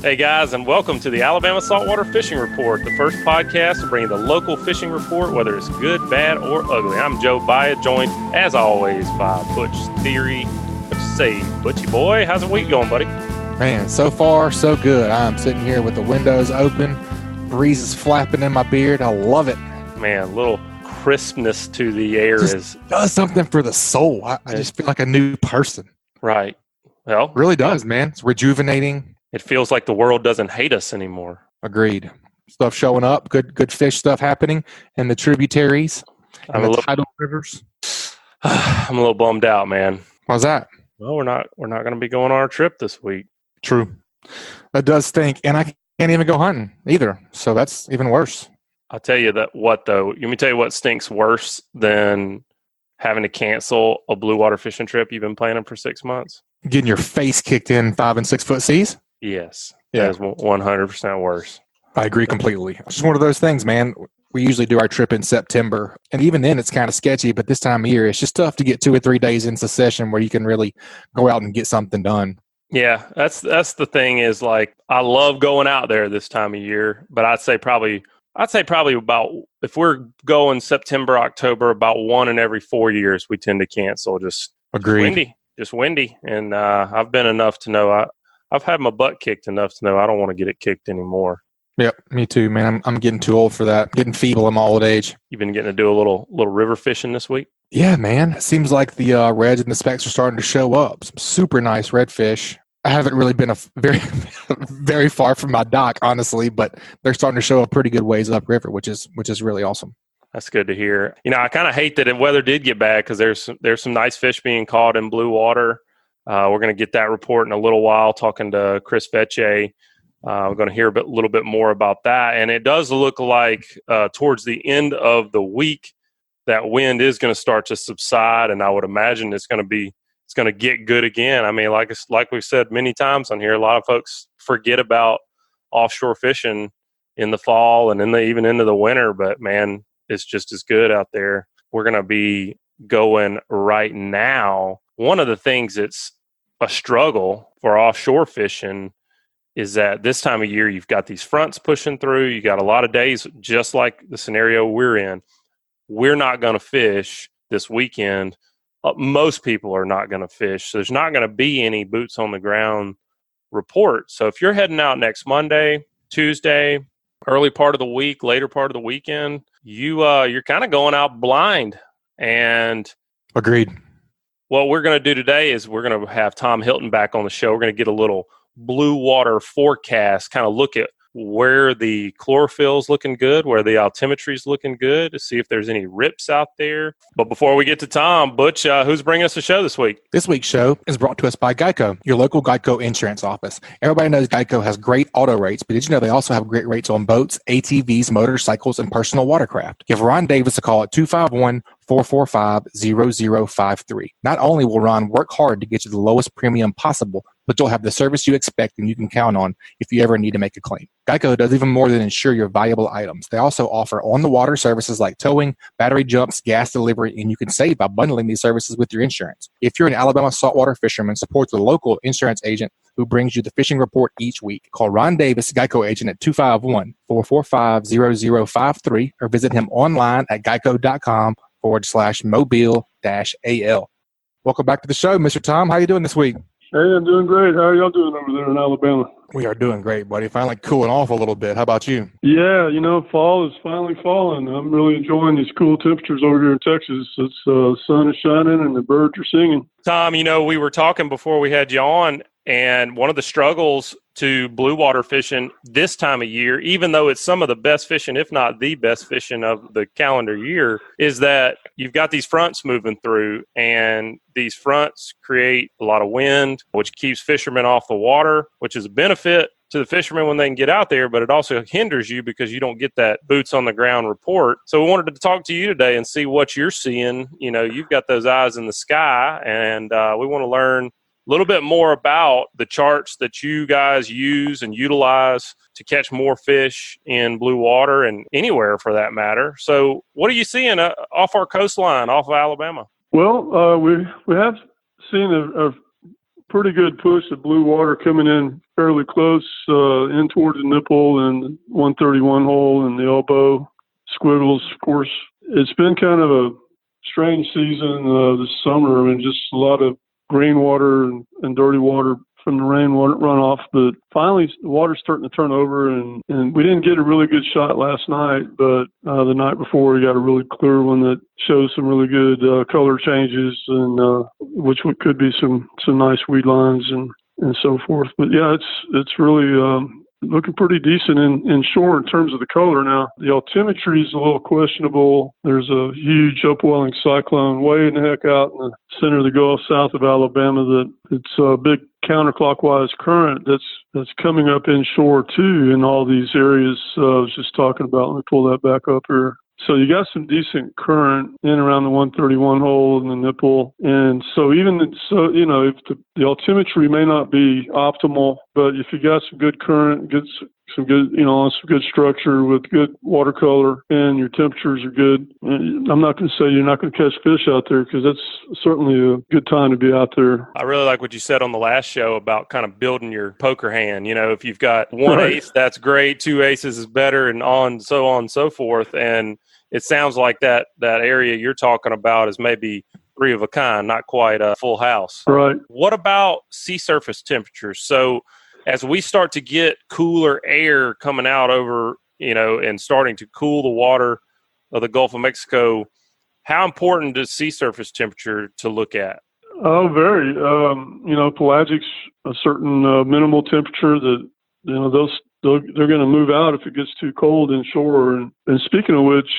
Hey guys, and welcome to the Alabama Saltwater Fishing Report, the first podcast to bring you the local fishing report, whether it's good, bad, or ugly. I'm Joe Butch, joined as always by Butch Theory. Let's say, Butchy boy, how's the week going, buddy? Man, so far so good. I'm sitting here with the windows open, breeze is flapping in my beard. I love it. Man, a little crispness to the air does something for the soul. I just feel like a new person. Right. Well, it really does, man. It's rejuvenating. It feels like the world doesn't hate us anymore. Agreed. Stuff showing up, good fish stuff happening in the tributaries and the tidal rivers. I'm a little bummed out, man. Why's that? Well, we're not going to be going on our trip this week. True. That does stink, and I can't even go hunting either. So that's even worse. I'll tell you what though. Let me tell you what stinks worse than having to cancel a blue water fishing trip you've been planning for 6 months. Getting your face kicked in 5 and 6 foot seas. Yes. Yeah. That is 100% worse. I agree completely. It's just one of those things, man. We usually do our trip in September, and even then it's kind of sketchy, but this time of year, it's just tough to get 2 or 3 days into session where you can really go out and get something done. Yeah, that's the thing is, like, I love going out there this time of year, but I'd say probably about, if we're going September, October, about 1 in every 4 years, we tend to cancel. Just windy. And I've been enough to know I've had my butt kicked enough to know I don't want to get it kicked anymore. Yep, me too, man. I'm getting too old for that. Getting feeble in my old age. You've been getting to do a little river fishing this week? Yeah, man. It seems like the reds and the specks are starting to show up. Some super nice redfish. I haven't really been very, very far from my dock, honestly, but they're starting to show up pretty good ways upriver, which is really awesome. That's good to hear. You know, I kind of hate that the weather did get bad because there's some nice fish being caught in blue water. We're going to get that report in a little while, talking to Chris Vecsey. We're going to hear a little bit more about that. And it does look like towards the end of the week, that wind is going to start to subside. And I would imagine it's going to get good again. I mean, like we've said many times on here, a lot of folks forget about offshore fishing in the fall and even into the winter. But, man, it's just as good out there. We're going to be going right now. One of the things that's a struggle for offshore fishing is that this time of year, you've got these fronts pushing through. You got a lot of days, just like the scenario we're in. We're not going to fish this weekend. Most people are not going to fish. So there's not going to be any boots on the ground report. So if you're heading out next Monday, Tuesday, early part of the week, later part of the weekend, you're kind of going out blind. And agreed. What we're going to do today is we're going to have Tom Hilton back on the show. We're going to get a little blue water forecast, kind of look at where the chlorophyll's looking good, where the altimetry's looking good, to see if there's any rips out there. But before we get to Tom, Butch, who's bringing us the show this week? This week's show is brought to us by Geico, your local Geico insurance office. Everybody knows Geico has great auto rates, but did you know they also have great rates on boats, ATVs, motorcycles, and personal watercraft? Give Ron Davis a call at 251-445-0053. Not only will Ron work hard to get you the lowest premium possible, but you'll have the service you expect and you can count on if you ever need to make a claim. Geico does even more than insure your valuable items. They also offer on-the-water services like towing, battery jumps, gas delivery, and you can save by bundling these services with your insurance. If you're an Alabama saltwater fisherman, support the local insurance agent who brings you the fishing report each week. Call Ron Davis, Geico agent, at 251-445-0053 or visit him online at geico.com/mobile-AL. Welcome back to the show, Mr. Tom. How you doing this week? Hey, I'm doing great. How are y'all doing over there in Alabama? We are doing great, buddy. Finally cooling off a little bit. How about you? Yeah, fall is finally falling. I'm really enjoying these cool temperatures over here in Texas. It's the sun is shining and the birds are singing. Tom, we were talking before we had you on, and one of the struggles to blue water fishing this time of year, even though it's some of the best fishing, if not the best fishing of the calendar year, is that you've got these fronts moving through, and these fronts create a lot of wind, which keeps fishermen off the water, which is a benefit to the fishermen when they can get out there, but it also hinders you because you don't get that boots on the ground report. So we wanted to talk to you today and see what you're seeing. You've got those eyes in the sky, and we want to learn a little bit more about the charts that you guys use and utilize to catch more fish in blue water and anywhere for that matter. So what are you seeing off our coastline, off of Alabama? Well, we have seen a pretty good push of blue water coming in fairly close in towards the nipple and 131 hole and the elbow squiggles. Of course, it's been kind of a strange season this summer. I mean, just a lot of green water and dirty water from the rain runoff, but finally the water's starting to turn over, and we didn't get a really good shot last night, but the night before we got a really clear one that shows some really good color changes, and which could be some nice weed lines and so forth. But yeah, it's really looking pretty decent inshore in terms of the color. Now, the altimetry is a little questionable. There's a huge upwelling cyclone way in the heck out in the center of the Gulf south of Alabama that it's a big counterclockwise current that's coming up inshore too in all these areas I was just talking about. Let me pull that back up here. So you got some decent current in around the 131 hole and the nipple. And so if the altimetry may not be optimal, but if you got some good current, some good structure with good watercolor and your temperatures are good, I'm not going to say you're not going to catch fish out there, because that's certainly a good time to be out there. I really like what you said on the last show about kind of building your poker hand. If you've got one ace, that's great. Two aces is better, and so on and so forth. And it sounds like that area you're talking about is maybe three of a kind, not quite a full house. Right. What about sea surface temperatures? So as we start to get cooler air coming out over, and starting to cool the water of the Gulf of Mexico, how important is sea surface temperature to look at? Oh, very. Pelagic's a certain minimal temperature that, they're going to move out if it gets too cold inshore. And speaking of which,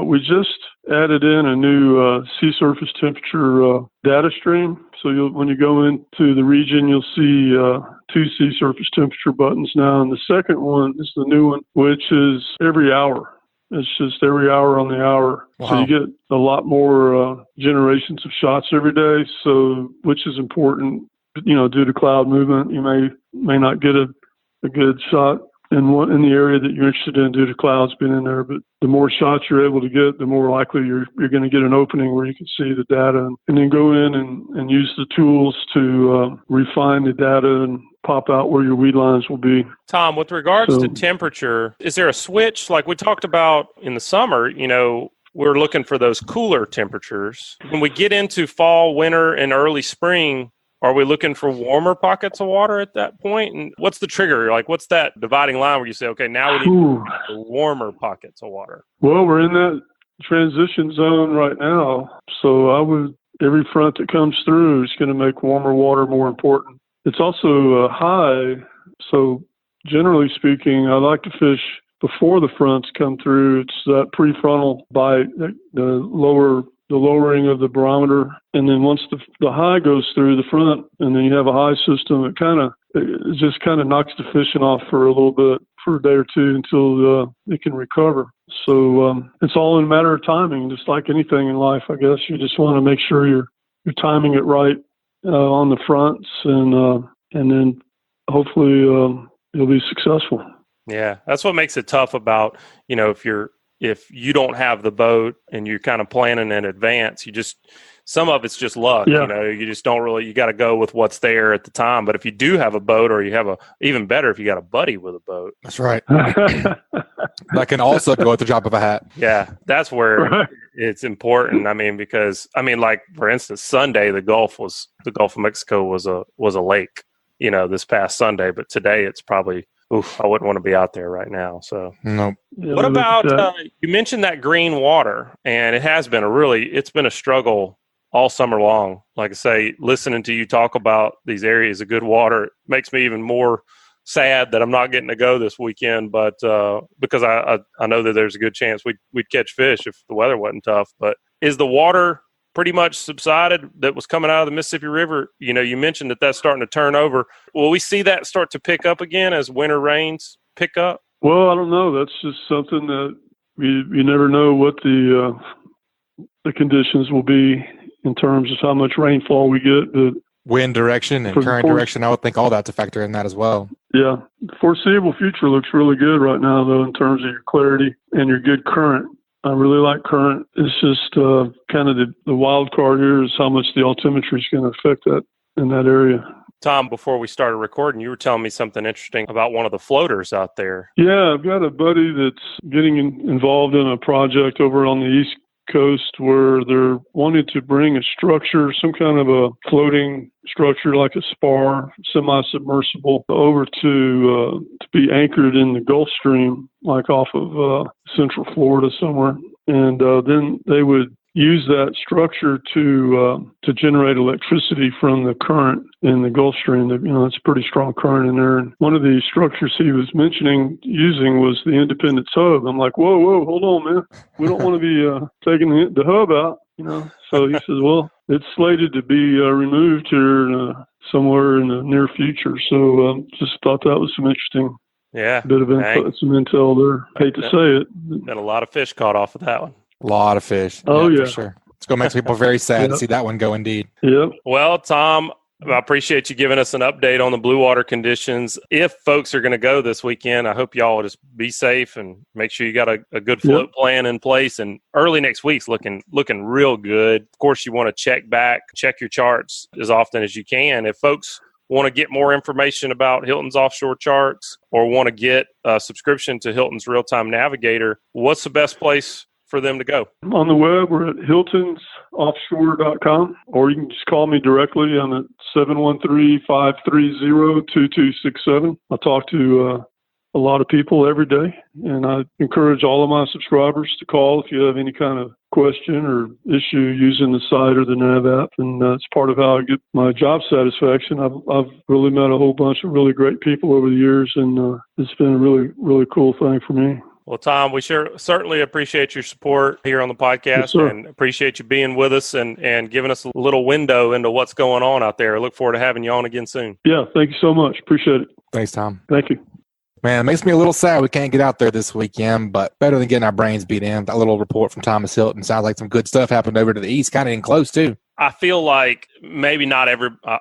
we just added in a new sea surface temperature data stream. So when you go into the region, you'll see two sea surface temperature buttons now. And the second one is the new one, which is every hour. It's just every hour on the hour. Wow. So you get a lot more generations of shots every day. So, which is important, due to cloud movement. You may not get a good shot in the area that you're interested in due to clouds being in there. But the more shots you're able to get, the more likely you're going to get an opening where you can see the data, and then go in and use the tools to refine the data and pop out where your weed lines will be. Tom, with regards to temperature, is there a switch? Like we talked about in the summer, we're looking for those cooler temperatures. When we get into fall, winter, and early spring, are we looking for warmer pockets of water at that point? And what's the trigger? Like, what's that dividing line where you say, okay, now we need warmer pockets of water? Well, we're in that transition zone right now. So every front that comes through is going to make warmer water more important. It's also high. So generally speaking, I like to fish before the fronts come through. It's that prefrontal bite, the lowering of the barometer, and then once the high goes through the front, and then you have a high system, it just kind of knocks the fishing off for a little bit, for a day or two, until it can recover. So it's all in a matter of timing, just like anything in life, I guess. You just want to make sure you're timing it right on the fronts, and then hopefully you'll be successful. Yeah, that's what makes it tough about, if you don't have the boat and you're kind of planning in advance, some of it's just luck. Yeah. You just don't really, you got to go with what's there at the time. But if you do have a boat, or you have even better if you got a buddy with a boat. That's right. That can also go at the drop of a hat. Yeah, that's where it's important. Because like for instance, Sunday, the Gulf of Mexico was a lake, this past Sunday, but today it's probably, I wouldn't want to be out there right now. So, nope. What about, you mentioned that green water, and it's been a struggle all summer long. Like I say, listening to you talk about these areas of good water, it makes me even more sad that I'm not getting to go this weekend, but because I know that there's a good chance we'd catch fish if the weather wasn't tough. But is the water pretty much subsided that was coming out of the Mississippi River? You mentioned that's starting to turn over. Will we see that start to pick up again as winter rains pick up? Well, I don't know. That's just something that you never know what the conditions will be in terms of how much rainfall we get. But wind direction and current direction, I would think all that's a factor in that as well. Yeah. The foreseeable future looks really good right now, though, in terms of your clarity and your good current. I really like current. It's just kind of the wild card here is how much the altimetry is going to affect that in that area. Tom, before we started recording, you were telling me something interesting about one of the floaters out there. Yeah, I've got a buddy that's getting involved in a project over on the East Coast where they're wanting to bring a structure, some kind of a floating structure like a spar, semi-submersible, over to be anchored in the Gulf Stream, like off of Central Florida somewhere. And then they would use that structure to generate electricity from the current in the Gulf Stream. It's a pretty strong current in there. And one of the structures he was mentioning using was the independent hub. I'm like, whoa, hold on, man. We don't want to be taking the hub out, So he says, well, it's slated to be removed here somewhere in the near future. So just thought that was some interesting bit of info, some intel there. Hate to say it. Been a lot of fish caught off of that one. A lot of fish. Oh, yeah. For sure. It's going to make people very sad to see that one go indeed. Yep. Well, Tom, I appreciate you giving us an update on the blue water conditions. If folks are going to go this weekend, I hope y'all will just be safe and make sure you got a good float plan in place. And early next week's looking real good. Of course, you want to check your charts as often as you can. If folks want to get more information about Hilton's offshore charts or want to get a subscription to Hilton's real-time navigator, what's the best place for them to go? On the web, we're at hiltonsoffshore.com, or you can just call me directly. I'm at 713-530-2267. I talk to a lot of people every day, and I encourage all of my subscribers to call if you have any kind of question or issue using the site or the nav app, and it's part of how I get my job satisfaction. I've really met a whole bunch of really great people over the years, and it's been a really, really cool thing for me. Well, Tom, we certainly appreciate your support here on the podcast, and appreciate you being with us and giving us a little window into what's going on out there. I look forward to having you on again soon. Yeah, thank you so much. Appreciate it. Thanks, Tom. Thank you. Man, it makes me a little sad we can't get out there this weekend, but better than getting our brains beat in. That little report from Thomas Hilton sounds like some good stuff happened over to the east, kind of in close, too. I feel like maybe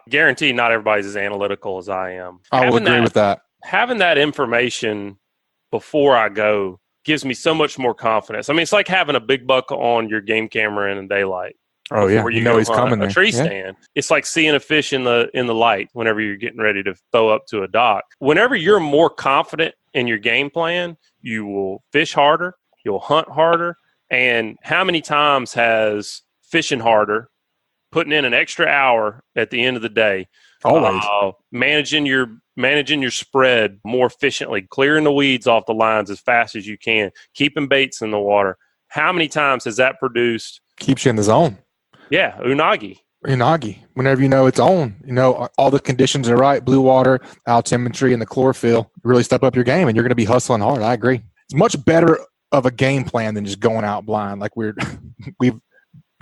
guarantee not everybody's as analytical as I am. I will agree with that. Having that information before I go gives me so much more confidence. I mean, it's like having a big buck on your game camera in daylight. Oh yeah, you know he's coming there. A tree stand. It's like seeing a fish in the light whenever you're getting ready to throw up to a dock. Whenever you're more confident in your game plan, you will fish harder, you'll hunt harder. And how many times has fishing harder, putting in an extra hour at the end of the day, always managing your spread more efficiently, clearing the weeds off the lines as fast as you can, keeping baits in the water. How many times has that produced? Keeps you in the zone. Yeah, unagi. Whenever you know it's on, all the conditions are right, blue water, altimetry, and the chlorophyll, really step up your game, and you're going to be hustling hard. I agree. It's much better of a game plan than just going out blind like we've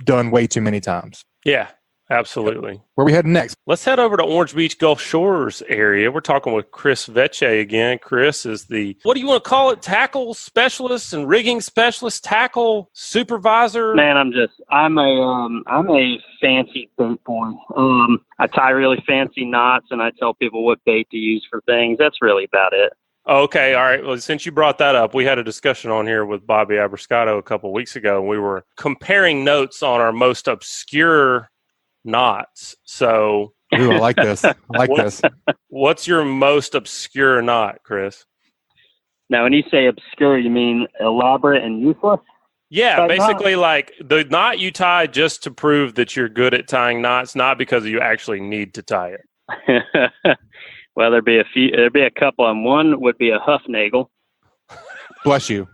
done way too many times. Yeah, absolutely. Where are we heading next? Let's head over to Orange Beach Gulf Shores area. We're talking with Chris Vecsey again. Chris is what do you want to call it? Tackle specialist and rigging specialist, tackle supervisor. Man, I'm a fancy bait boy. I tie really fancy knots, and I tell people what bait to use for things. That's really about it. Okay, all right. Well, since you brought that up, we had a discussion on here with Bobby Abrascato a couple of weeks ago, and we were comparing notes on our most obscure knots. So, ooh, I like this. This. What's your most obscure knot, Chris? Now, when you say obscure, you mean elaborate and useless? Yeah, basically like the knot you tie just to prove that you're good at tying knots, not because you actually need to tie it. Well, there'd be a couple, and one would be a Huffnagel. Bless you.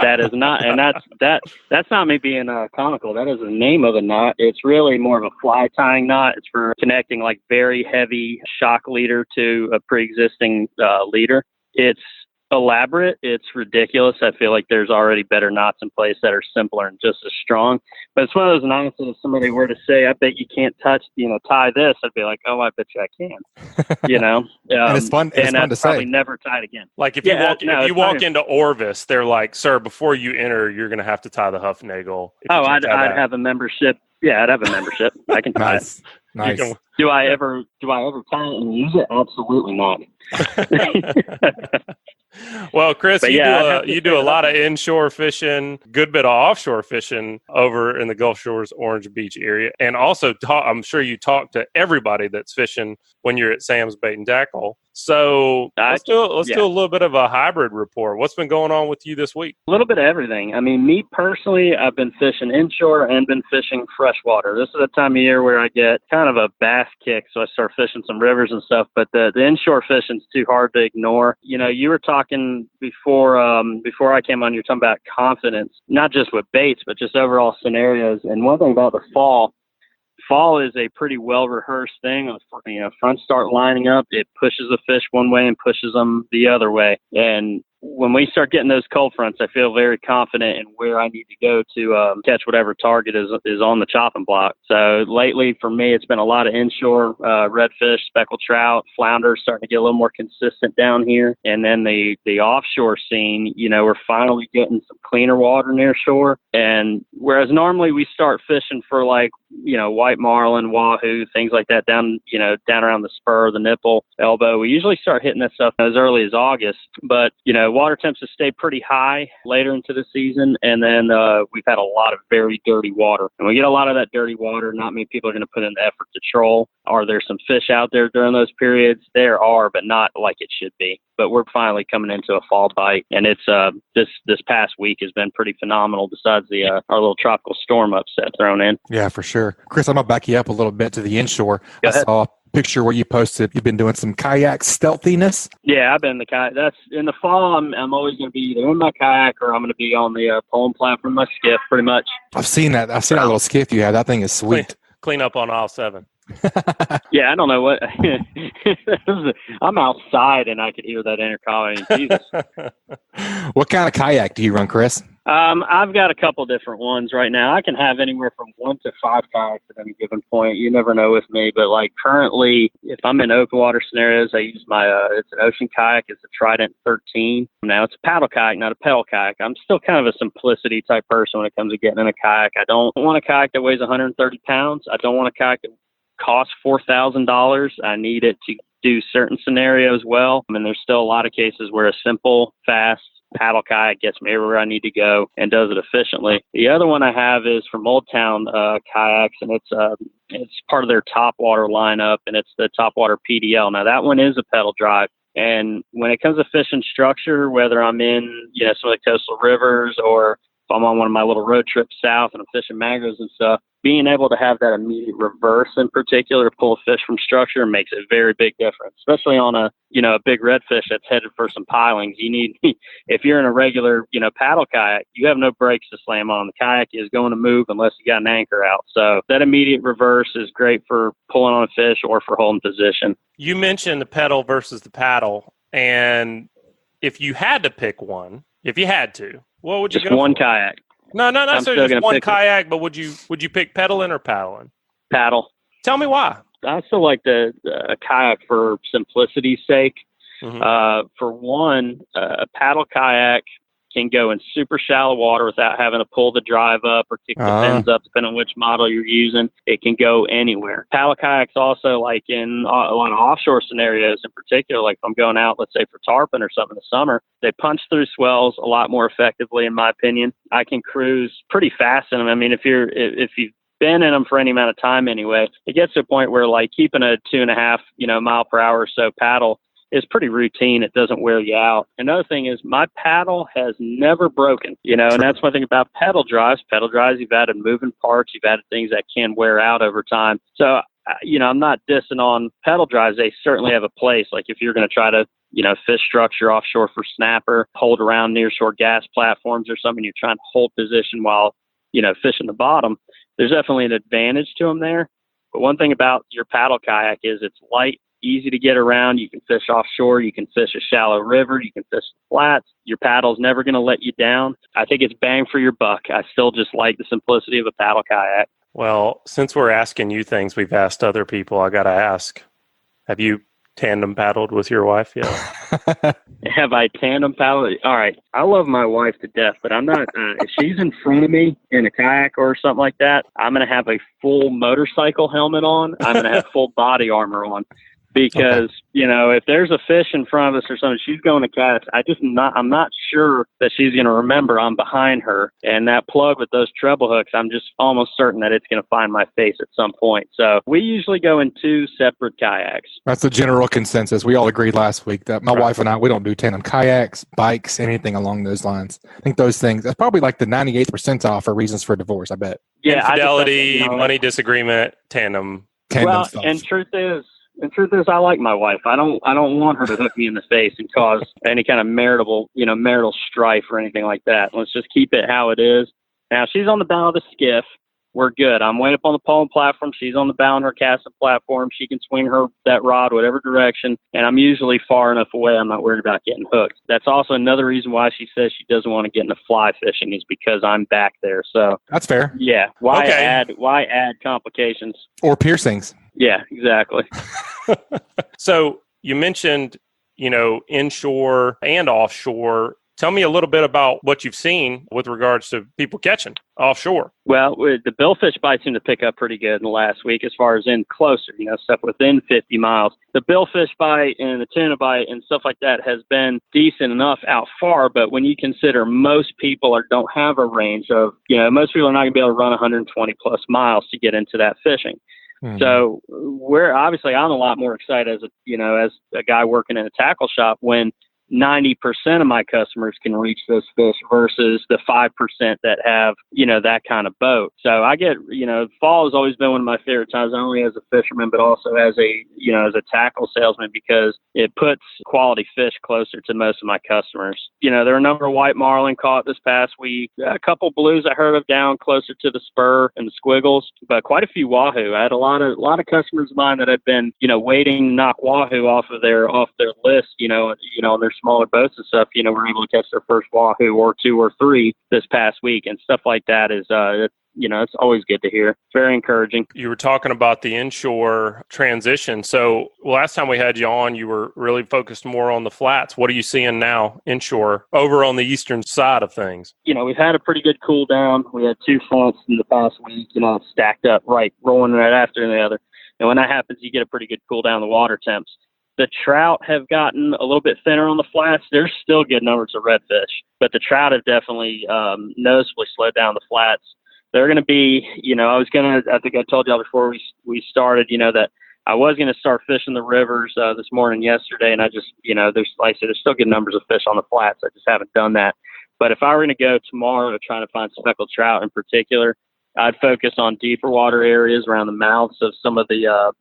That is not, and that's not me being comical. That is the name of a knot. It's really more of a fly tying knot. It's for connecting like very heavy shock leader to a pre-existing leader. It's elaborate. It's ridiculous. I feel like there's already better knots in place that are simpler and just as strong. But it's one of those knots that if somebody were to say, I bet you can't tie this, I'd be like, oh, I bet you I can. And it's fun. It's fun to say. Probably never tied again. Like if you walk into Orvis, they're like, sir, before you enter, you're going to have to tie the Huffnagel. I'd have a membership. Yeah, I'd have a membership. I can tie it. Nice. Do I ever tie it and use it? Absolutely not. Well, Chris, But you do a lot of inshore fishing, good bit of offshore fishing over in the Gulf Shores, Orange Beach area, and also I'm sure you talk to everybody that's fishing when you're at Sam's Bait and Tackle. So let's do a little bit of a hybrid report. What's been going on with you this week? A little bit of everything. I mean, me personally, I've been fishing inshore and been fishing freshwater. This is the time of year where I get kind of a bass kick, so I start fishing some rivers and stuff. But the inshore fishing's too hard to ignore. You know, you were talking before I came on. You're talking about confidence, not just with baits, but just overall scenarios. And one thing about the fall is a pretty well-rehearsed thing. You know, front start lining up, it pushes the fish one way and pushes them the other way. And when we start getting those cold fronts, I feel very confident in where I need to go to catch whatever target is on the chopping block. So lately, for me, it's been a lot of inshore redfish, speckled trout, flounder, starting to get a little more consistent down here. And then the offshore scene, you know, we're finally getting some cleaner water near shore. And whereas normally we start fishing for like, you know, white marlin, wahoo, things like that down around the spur, the nipple, elbow. We usually start hitting that stuff as early as August. But, you know, water temps have stayed pretty high later into the season. And then we've had a lot of very dirty water. And we get a lot of that dirty water. Not many people are going to put in the effort to troll. Are there some fish out there during those periods? There are, but not like it should be. But we're finally coming into a fall bite, and it's this past week has been pretty phenomenal. Besides our little tropical storm upset thrown in. Yeah, for sure, Chris. I'm gonna back you up a little bit to the inshore. Go ahead. I saw a picture where you posted you've been doing some kayak stealthiness. Yeah, I've been in the kayak. That's in the fall. I'm always going to be either in my kayak or I'm going to be on the pulling platform, my skiff, pretty much. I've seen that little skiff you have. That thing is sweet. Clean up on aisle 7. Yeah, I don't know what. I'm outside and I could hear that intercom. Jesus. What kind of kayak do you run, Chris? I've got a couple different ones right now. I can have anywhere from 1 to 5 kayaks at any given point. You never know with me, but like currently, if I'm in open water scenarios, I use my it's an ocean kayak. It's a Trident 13. Now it's a paddle kayak, not a pedal kayak. I'm still kind of a simplicity type person when it comes to getting in a kayak. I don't want a kayak that weighs 130 pounds. I don't want a kayak that costs $4,000. I need it to do certain scenarios well. I mean, there's still a lot of cases where a simple, fast paddle kayak gets me everywhere I need to go and does it efficiently. The other one I have is from Old Town Kayaks, and it's part of their Topwater lineup, and it's the Topwater PDL. Now that one is a pedal drive. And when it comes to fishing structure, whether I'm in, you know, some of the coastal rivers or if I'm on one of my little road trips south and I'm fishing mangroves and stuff, being able to have that immediate reverse in particular to pull a fish from structure makes a very big difference, especially on a big redfish that's headed for some pilings. You need, if you're in a regular, paddle kayak, you have no brakes to slam on. The kayak is going to move unless you got an anchor out. So that immediate reverse is great for pulling on a fish or for holding position. You mentioned the pedal versus the paddle, and if you had to pick one, if you had to, what would you just go one for? Kayak. No, not necessarily just one kayak, but would you pick pedaling or paddling? Paddle. Tell me why. I still like the kayak for simplicity's sake. Mm-hmm. For one, a paddle kayak can go in super shallow water without having to pull the drive up or kick the fins up, depending on which model you're using. It can go anywhere. Paddle kayaks also, like in a lot of offshore scenarios in particular, like if I'm going out, let's say for tarpon or something in the summer, they punch through swells a lot more effectively, in my opinion. I can cruise pretty fast in them. I mean, if you've been in them for any amount of time anyway, it gets to a point where like keeping a 2.5, mile per hour or so paddle is pretty routine. It doesn't wear you out. Another thing is my paddle has never broken, and that's one thing about pedal drives. Pedal drives, you've added moving parts, you've added things that can wear out over time. So, I'm not dissing on pedal drives. They certainly have a place. Like if you're going to try to, fish structure offshore for snapper, hold around near shore gas platforms or something, you're trying to hold position while, fishing the bottom, there's definitely an advantage to them there. But one thing about your paddle kayak is it's light, easy to get around. You can fish offshore. You can fish a shallow river. You can fish the flats. Your paddle's never going to let you down. I think it's bang for your buck. I still just like the simplicity of a paddle kayak. Well, since we're asking you things we've asked other people, I got to ask, have you tandem paddled with your wife yet? Have I tandem paddled? All right. I love my wife to death, but I'm not, if she's in front of me in a kayak or something like that, I'm going to have a full motorcycle helmet on. I'm going to have full body armor on. because, if there's a fish in front of us or something, she's going to cast. I'm not sure that she's going to remember I'm behind her. And that plug with those treble hooks, I'm just almost certain that it's going to find my face at some point. So we usually go in 2 separate kayaks. That's the general consensus. We all agreed last week that my wife and I, we don't do tandem kayaks, bikes, anything along those lines. I think those things, that's probably like the 98th percentile for reasons for divorce, I bet. Yeah, infidelity, money disagreement, tandem stuff. And truth is, I like my wife. I don't want her to hook me in the face and cause any kind of marital strife or anything like that. Let's just keep it how it is. Now, she's on the bow of the skiff. We're good. I'm way up on the pole platform. She's on the bow on her casting platform. She can swing that rod whatever direction, and I'm usually far enough away I'm not worried about getting hooked. That's also another reason why she says she doesn't want to get into fly fishing is because I'm back there. So that's fair. Yeah. Why add complications? Or piercings. Yeah, exactly. So you mentioned, inshore and offshore. Tell me a little bit about what you've seen with regards to people catching offshore. Well, the billfish bites seem to pick up pretty good in the last week as far as in closer, stuff within 50 miles. The billfish bite and the tuna bite and stuff like that has been decent enough out far, but when you consider most people don't have a range of, most people are not going to be able to run 120 plus miles to get into that fishing. Mm-hmm. So I'm a lot more excited as a guy working in a tackle shop when 90% of my customers can reach those fish versus the 5% that have, that kind of boat. So I get, fall has always been one of my favorite times, not only as a fisherman, but also as as a tackle salesman, because it puts quality fish closer to most of my customers. There are a number of white marlin caught this past week, a couple blues I heard of down closer to the spur and the squiggles, but quite a few wahoo. I had a lot of customers of mine that had been, waiting to knock wahoo off their list, on their smaller boats and stuff, were able to catch their first wahoo or 2 or 3 this past week, and stuff like that is, it's always good to hear. It's very encouraging. You were talking about the inshore transition. So last time we had you on, you were really focused more on the flats. What are you seeing now inshore over on the eastern side of things? We've had a pretty good cool down. We had 2 flats in the past week, stacked up, rolling right after the other. And when that happens, you get a pretty good cool down the water temps. The trout have gotten a little bit thinner on the flats. There's still good numbers of redfish, but the trout have definitely noticeably slowed down the flats. They're going to be, I think I told y'all before we started, that I was going to start fishing the rivers this morning, yesterday, and I just, there's still good numbers of fish on the flats. I just haven't done that. But if I were going to go tomorrow to try to find speckled trout in particular, I'd focus on deeper water areas around the mouths of some of the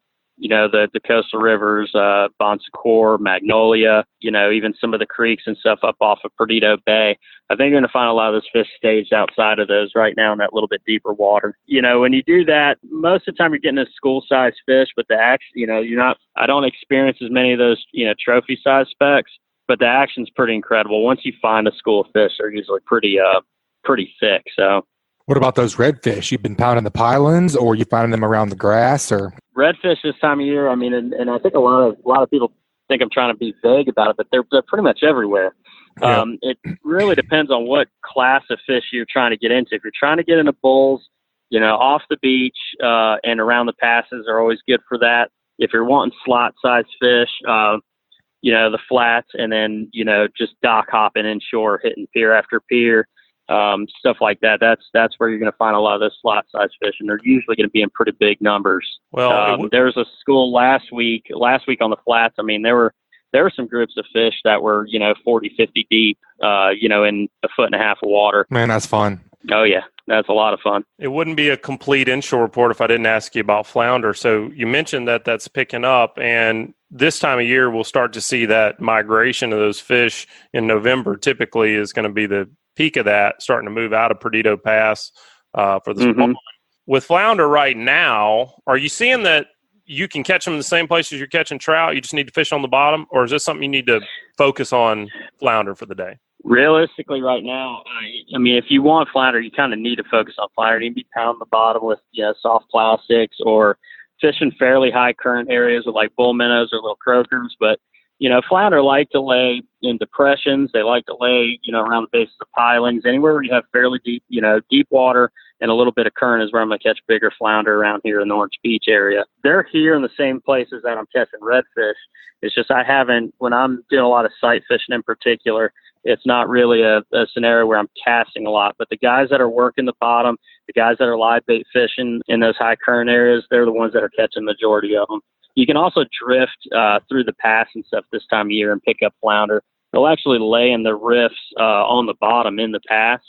coastal rivers, Bon Secours, Magnolia, even some of the creeks and stuff up off of Perdido Bay. I think you're going to find a lot of those fish staged outside of those right now in that little bit deeper water. When you do that, most of the time you're getting a school-sized fish, but the action, I don't experience as many of those, trophy-sized specks, but the action's pretty incredible. Once you find a school of fish, they're usually pretty thick, so. What about those redfish? You've been pounding the pylons, or you finding them around the grass, or redfish this time of year? I mean, and I think a lot of people think I'm trying to be vague about it, but they're pretty much everywhere. Yeah. It really depends on what class of fish you're trying to get into. If you're trying to get into bulls, off the beach and around the passes are always good for that. If you're wanting slot-sized fish, the flats, and then just dock hopping inshore, hitting pier after pier. Stuff like that. That's where you're going to find a lot of those slot size fish, and they're usually going to be in pretty big numbers. Well, there was a school last week on the flats. I mean, there were some groups of fish that were 40, 50 deep, in 1.5 foot of water. Man, that's fun. Oh yeah, that's a lot of fun. It wouldn't be a complete inshore report if I didn't ask you about flounder. So you mentioned that that's picking up, and this time of year we'll start to see that migration of those fish in November. Typically, is going to be the peak of that, starting to move out of Perdido Pass for the spawn. With flounder right now, are you seeing that you can catch them in the same places you're catching trout? You just need to fish on the bottom, or is this something you need to focus on flounder for the day? Realistically, right now, I mean, if you want flounder, you kind of need to focus on flounder. You need to be pounding the bottom with soft plastics, or fishing fairly high current areas with like bull minnows or little croakers. But flounder like to lay in depressions. They like to lay, around the bases of pilings, anywhere where you have fairly deep, deep water and a little bit of current is where I'm going to catch bigger flounder around here in the Orange Beach area. They're here in the same places that I'm catching redfish. It's just when I'm doing a lot of sight fishing in particular, it's not really a scenario where I'm casting a lot. But the guys that are working the bottom, the guys that are live bait fishing in those high current areas, they're the ones that are catching the majority of them. You can also drift through the pass and stuff this time of year and pick up flounder. They'll actually lay in the riffs on the bottom in the pass.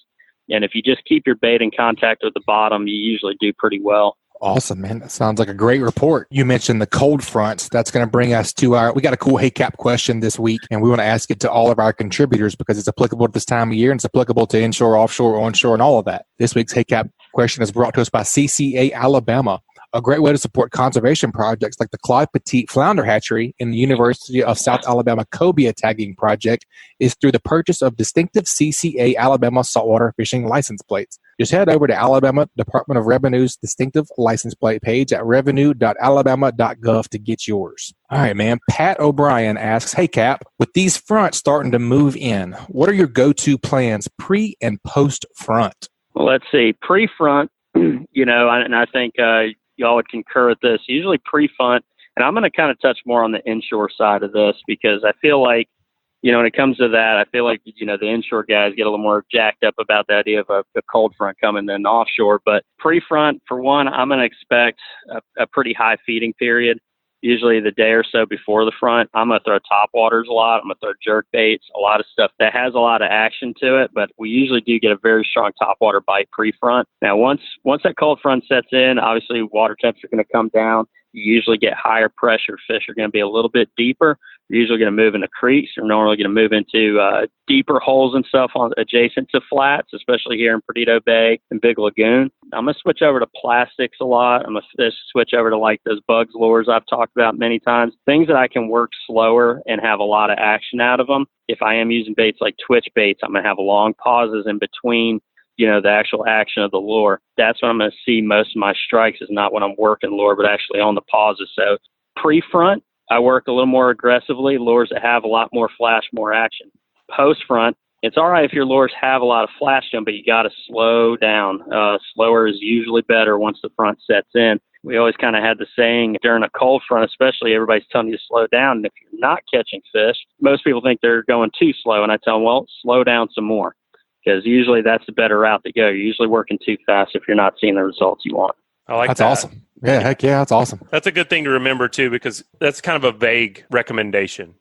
And if you just keep your bait in contact with the bottom, you usually do pretty well. Awesome, man. That sounds like a great report. You mentioned the cold fronts. That's going to bring us to we got a cool Hey Cap question this week, and we want to ask it to all of our contributors because it's applicable to this time of year and it's applicable to inshore, offshore, onshore, and all of that. This week's Hey Cap question is brought to us by CCA Alabama. A great way to support conservation projects like the Claude Petit Flounder Hatchery in the University of South Alabama Cobia Tagging Project is through the purchase of distinctive CCA Alabama Saltwater Fishing license plates. Just head over to Alabama Department of Revenue's distinctive license plate page at revenue.alabama.gov to get yours. All right, man. Pat O'Brien asks, hey, Cap, with these fronts starting to move in, what are your go-to plans pre- and post-front? Well, let's see. Pre-front, and I think y'all would concur with this, usually pre-front, and I'm going to kind of touch more on the inshore side of this because I feel like, when it comes to that, I feel like, the inshore guys get a little more jacked up about the idea of a cold front coming than offshore. But pre-front, for one, I'm going to expect a pretty high feeding period, usually the day or so before the front. I'm going to throw top waters a lot. I'm going to throw jerk baits, a lot of stuff that has a lot of action to it. But we usually do get a very strong top water bite pre-front. Now, once that cold front sets in, obviously water temps are going to come down. You usually get higher pressure. Fish are going to be a little bit deeper. You're usually going to move into creeks. You're normally going to move into deeper holes and stuff adjacent to flats, especially here in Perdido Bay and Big Lagoon. I'm going to switch over to plastics a lot. I'm going to switch over to like those bugs lures I've talked about many times, things that I can work slower and have a lot of action out of them. If I am using baits like twitch baits, I'm going to have long pauses in between the actual action of the lure. That's when I'm going to see most of my strikes is not when I'm working lure, but actually on the pauses. So pre-front, I work a little more aggressively, lures that have a lot more flash, more action. Post-front, it's all right if your lures have a lot of flash to them, but you got to slow down. Slower is usually better once the front sets in. We always kind of had the saying during a cold front, especially, everybody's telling you to slow down. And if you're not catching fish, most people think they're going too slow. And I tell them, well, slow down some more. Because usually that's the better route to go. You're usually working too fast if you're not seeing the results you want. I like that's that. Awesome. Yeah, heck yeah, that's awesome. That's a good thing to remember too, because that's kind of a vague recommendation.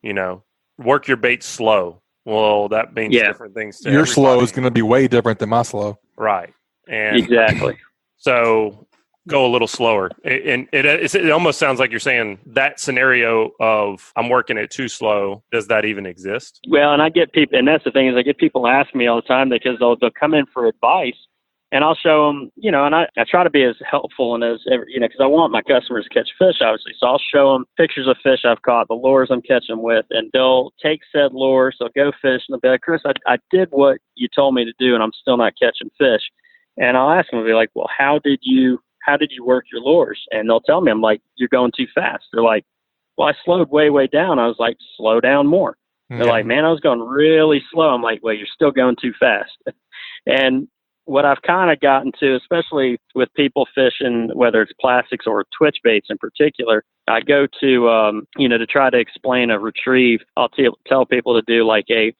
Work your bait slow. Well, that means different things to your everybody. Slow is going to be way different than my slow. Right. And exactly. So go a little slower. And it almost sounds like you're saying that scenario of I'm working it too slow. Does that even exist? Well, and I get people, and that's the thing is I get people ask me all the time because they'll come in for advice and I'll show them, and I try to be as helpful and as, because I want my customers to catch fish, obviously. So I'll show them pictures of fish I've caught, the lures I'm catching them with, and they'll take said lures, they'll go fish, and they'll be like, Chris, I did what you told me to do and I'm still not catching fish. And I'll ask them, I'll be like, well, how did you work your lures? And they'll tell me, I'm like, you're going too fast. They're like, well, I slowed way, way down. I was like, slow down more. Yeah. They're like, man, I was going really slow. I'm like, well, you're still going too fast. And what I've kind of gotten to, especially with people fishing, whether it's plastics or twitch baits in particular, I go to, to try to explain a retrieve. I'll tell people to do like a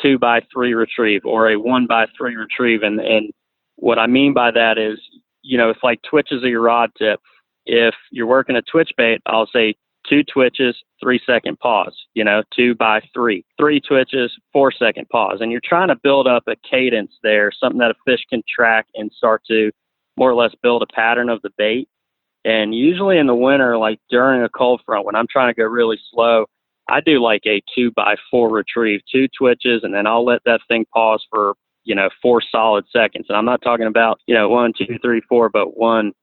2x3 retrieve or a 1x3 retrieve. And what I mean by that is, it's like twitches of your rod tip. If you're working a twitch bait, I'll say 2 twitches, 3-second pause, 2x3, 3 twitches, 4-second pause. And you're trying to build up a cadence there, something that a fish can track and start to more or less build a pattern of the bait. And usually in the winter, like during a cold front, when I'm trying to go really slow, I do like a 2x4 retrieve, 2 twitches, and then I'll let that thing pause for 4 solid seconds. And I'm not talking about, 1, 2, 3, 4, but 1,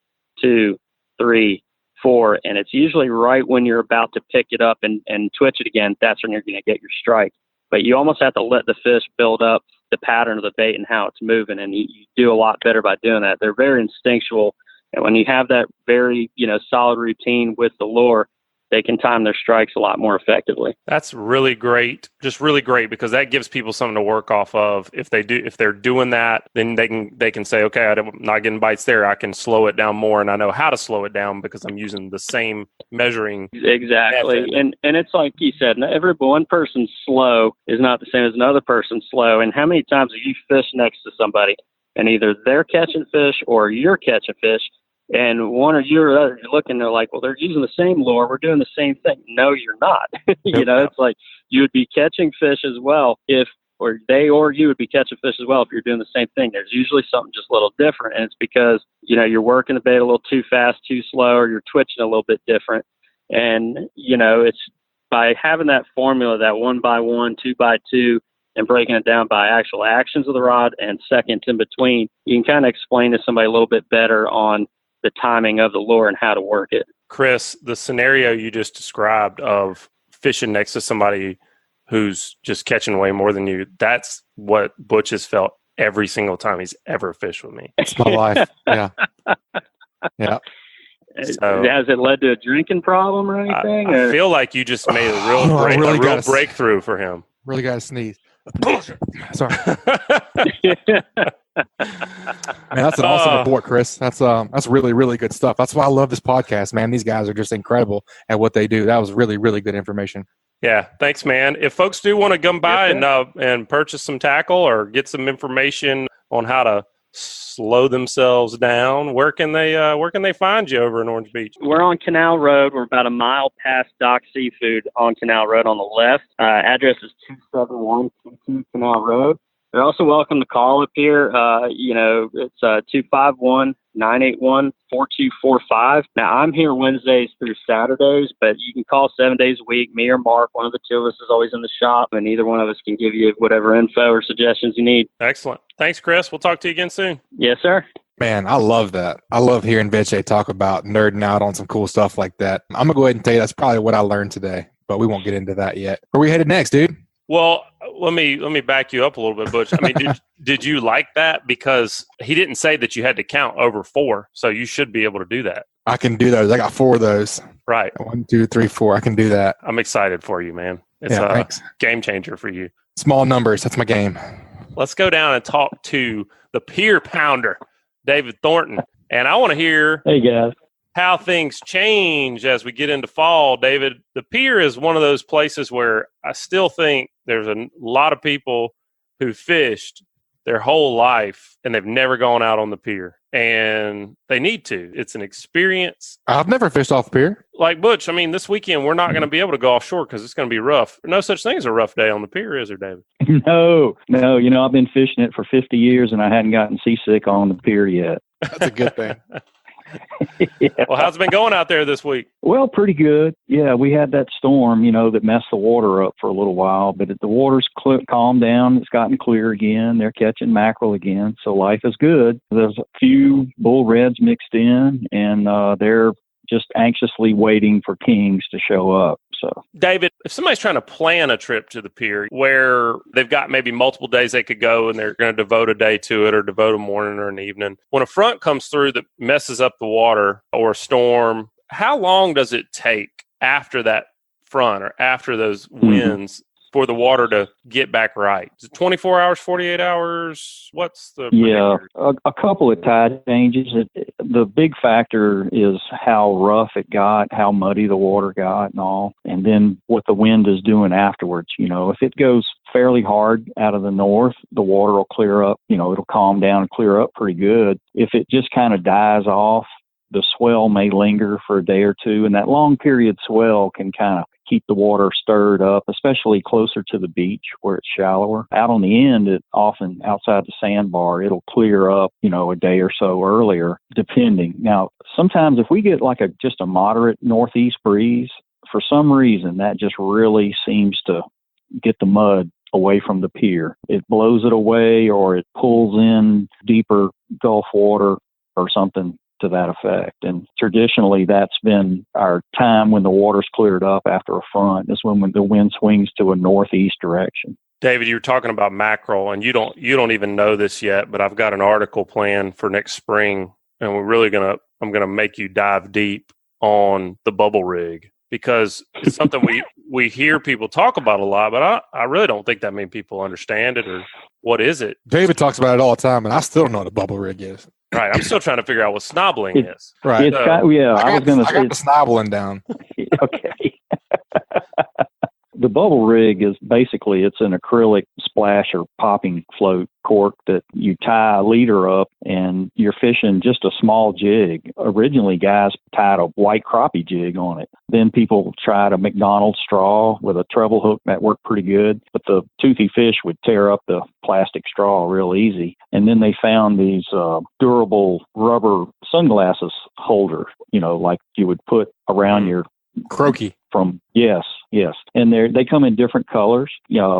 2, 3, 4. And it's usually right when you're about to pick it up and twitch it again. That's when you're going to get your strike. But you almost have to let the fish build up the pattern of the bait and how it's moving. And you do a lot better by doing that. They're very instinctual. And when you have that very, solid routine with the lure, they can time their strikes a lot more effectively. That's really great. Just really great, because that gives people something to work off of. If they're doing that, then they can say, okay, I'm not getting bites there. I can slow it down more, and I know how to slow it down because I'm using the same measuring exactly method. And it's like you said, every one person's slow is not the same as another person's slow. And how many times have you fished next to somebody and either they're catching fish or you're catching fish, and one or you're looking, they're like, well, they're using the same lure, we're doing the same thing. No, you're not. It's like you would be catching fish as well or you would be catching fish as well if you're doing the same thing. There's usually something just a little different, and it's because you're working the bait a little too fast, too slow, or you're twitching a little bit different. And it's by having that formula, that 1 by 1, 2 by 2, and breaking it down by actual actions of the rod and seconds in between, you can kind of explain to somebody a little bit better on the timing of the lure and how to work it. Chris, the scenario you just described of fishing next to somebody who's just catching way more than you, that's what Butch has felt every single time he's ever fished with me. It's my life. Yeah. Yeah. So, has it led to a drinking problem or anything? I feel like you just made a real breakthrough for him. Really got to sneeze. Sorry. Man, that's an awesome report, Chris. That's really, really good stuff. That's why I love this podcast, man. These guys are just incredible at what they do. That was really, really good information. Yeah, thanks, man. If folks do want to come by and purchase some tackle or get some information on how to slow themselves down, where can they find you over in Orange Beach? We're on Canal Road. We're about a mile past Dock Seafood on Canal Road on the left. Address is 27122 Canal Road. They're also welcome to call up here. It's 251-981-4245. Now, I'm here Wednesdays through Saturdays, but you can call 7 days a week. Me or Mark, one of the two of us is always in the shop, and either one of us can give you whatever info or suggestions you need. Excellent. Thanks, Chris. We'll talk to you again soon. Yes, sir. Man, I love that. I love hearing Vecsey talk about nerding out on some cool stuff like that. I'm going to go ahead and tell you that's probably what I learned today, but we won't get into that yet. Where are we headed next, dude? Well, let me back you up a little bit, Butch. I mean, did you like that? Because he didn't say that you had to count over 4, so you should be able to do that. I can do those. I got 4 of those. Right. 1, 2, 3, 4. I can do that. I'm excited for you, man. It's a game changer for you. Small numbers. That's my game. Let's go down and talk to the Pier pounder, David Thornton. And I want to hear how things change as we get into fall. David, the Pier is one of those places where I still think there's a lot of people who fished their whole life and they've never gone out on the pier, and they need to. It's an experience. I've never fished off the pier. Like Butch, I mean, this weekend we're not going to be able to go offshore because it's going to be rough. No such thing as a rough day on the pier, is there, David? No. I've been fishing it for 50 years and I hadn't gotten seasick on the pier yet. That's a good thing. Yeah. Well, how's it been going out there this week? Well, pretty good. Yeah, we had that storm, that messed the water up for a little while, but the water's calmed down. It's gotten clear again. They're catching mackerel again, so life is good. There's a few bull reds mixed in, and they're just anxiously waiting for kings to show up. So, David, if somebody's trying to plan a trip to the pier where they've got maybe multiple days they could go and they're going to devote a day to it or devote a morning or an evening, when a front comes through that messes up the water or a storm, how long does it take after that front or after those winds for the water to get back right? Is it 24 hours, 48 hours? What's the... Yeah, a couple of tide changes. The big factor is how rough it got, how muddy the water got and all, and then what the wind is doing afterwards. If it goes fairly hard out of the north, the water will clear up, it'll calm down and clear up pretty good. If it just kind of dies off, the swell may linger for a day or two, and that long period swell can kind of keep the water stirred up, especially closer to the beach where it's shallower. Out on the end, it often outside the sandbar, it'll clear up, a day or so earlier, depending. Now, sometimes if we get like just a moderate northeast breeze, for some reason, that just really seems to get the mud away from the pier. It blows it away, or it pulls in deeper Gulf water or something to that effect. And traditionally, that's been our time when the water's cleared up after a front, is when the wind swings to a northeast direction. David, you were talking about mackerel, and you don't even know this yet, but I've got an article planned for next spring, and I'm going to make you dive deep on the bubble rig. because it's something we hear people talk about a lot, but I really don't think that many people understand it, or what is it? David talks about it all the time, and I still don't know what a bubble rig is. Right. I'm still trying to figure out what snobbling is. Right. It's I was going to say. I got the snobbling down. Okay. The bubble rig is basically, it's an acrylic splash or popping float cork that you tie a leader up and you're fishing just a small jig. Originally, guys tied a white crappie jig on it. Then people tried a McDonald's straw with a treble hook that worked pretty good, but the toothy fish would tear up the plastic straw real easy. And then they found these durable rubber sunglasses holder, like you would put around your croaky. Yes. And they come in different colors.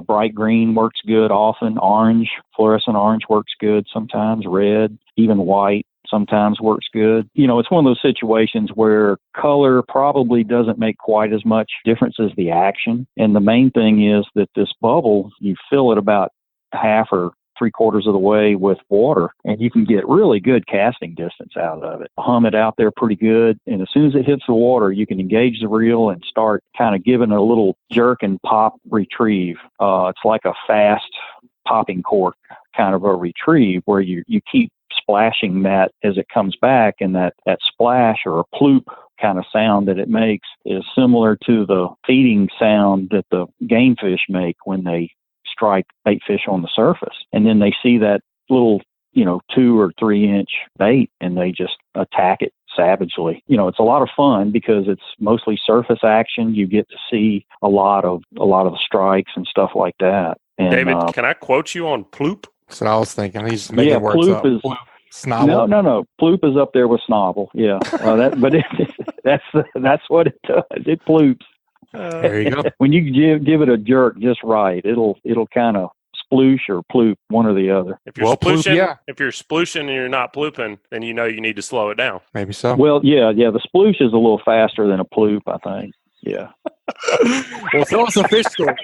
Bright green works good often. Orange, fluorescent orange works good sometimes. Red, even white sometimes works good. It's one of those situations where color probably doesn't make quite as much difference as the action. And the main thing is that this bubble, you fill it about half or 3/4 of the way with water, and you can get really good casting distance out of it. Hum it out there pretty good, and as soon as it hits the water, you can engage the reel and start kind of giving a little jerk and pop retrieve. It's like a fast popping cork kind of a retrieve where you keep splashing that as it comes back, and that splash or a ploop kind of sound that it makes is similar to the feeding sound that the game fish make when they strike bait fish on the surface. And then they see that little, 2 or 3 inch bait and they just attack it savagely. It's a lot of fun because it's mostly surface action. You get to see a lot of the strikes and stuff like that. And, David, can I quote you on ploop? That's what I was thinking. He's making words ploop up. is Snobble? No. Ploop is up there with snobble. Yeah. That's what it does. It ploops. There you go. When you give it a jerk just right, it'll kind of sploosh or ploop, one or the other. If you're splooshing and you're not plooping, then you need to slow it down. Maybe so. Well, yeah. The sploosh is a little faster than a ploop, I think. Yeah. Well, tell us a fish story.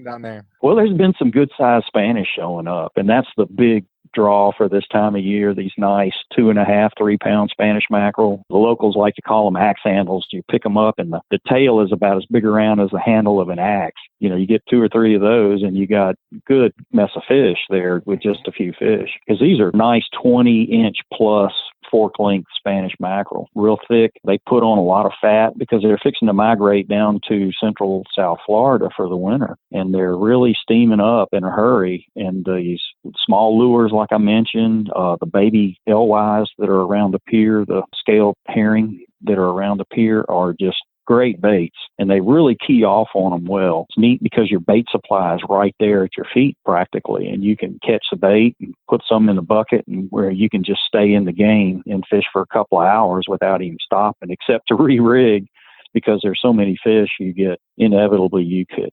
Down there. Well, there's been some good sized Spanish showing up, and that's the big draw for this time of year. These nice 2.5, 3 pound Spanish mackerel. The locals like to call them axe handles. You pick them up, and the tail is about as big around as the handle of an axe. You get 2 or 3 of those, and you got good mess of fish there with just a few fish. Because these are nice 20-inch plus fork-length Spanish mackerel, real thick. They put on a lot of fat because they're fixing to migrate down to central South Florida for the winter, and they're really steaming up in a hurry. And these small lures, like I mentioned, the baby alewives that are around the pier, the scaled herring that are around the pier are just great baits, and they really key off on them well. It's neat because your bait supply is right there at your feet practically, and you can catch the bait and put some in the bucket, and where you can just stay in the game and fish for a couple of hours without even stopping, except to re-rig. Because there's so many fish, you could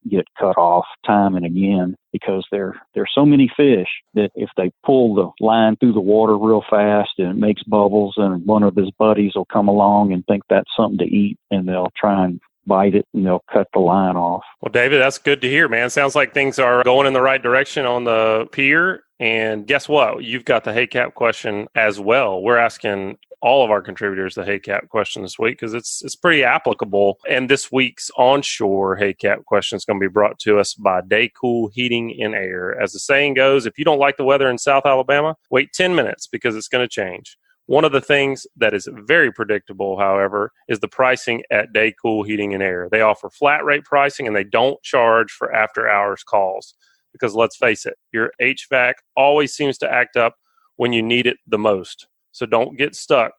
get cut off time and again because there's so many fish that if they pull the line through the water real fast and it makes bubbles, and one of his buddies will come along and think that's something to eat, and they'll try and bite it and they'll cut the line off. Well, David, that's good to hear, man. Sounds like things are going in the right direction on the pier. And guess what? You've got the Hey Cap question as well. We're asking all of our contributors the Hey Cap question this week because it's pretty applicable. And this week's onshore Hey Cap question is going to be brought to us by Daycool Heating and Air. As the saying goes, if you don't like the weather in South Alabama, wait 10 minutes because it's going to change. One of the things that is very predictable, however, is the pricing at Daycool Heating and Air. They offer flat rate pricing and they don't charge for after hours calls. Because let's face it, your HVAC always seems to act up when you need it the most. So don't get stuck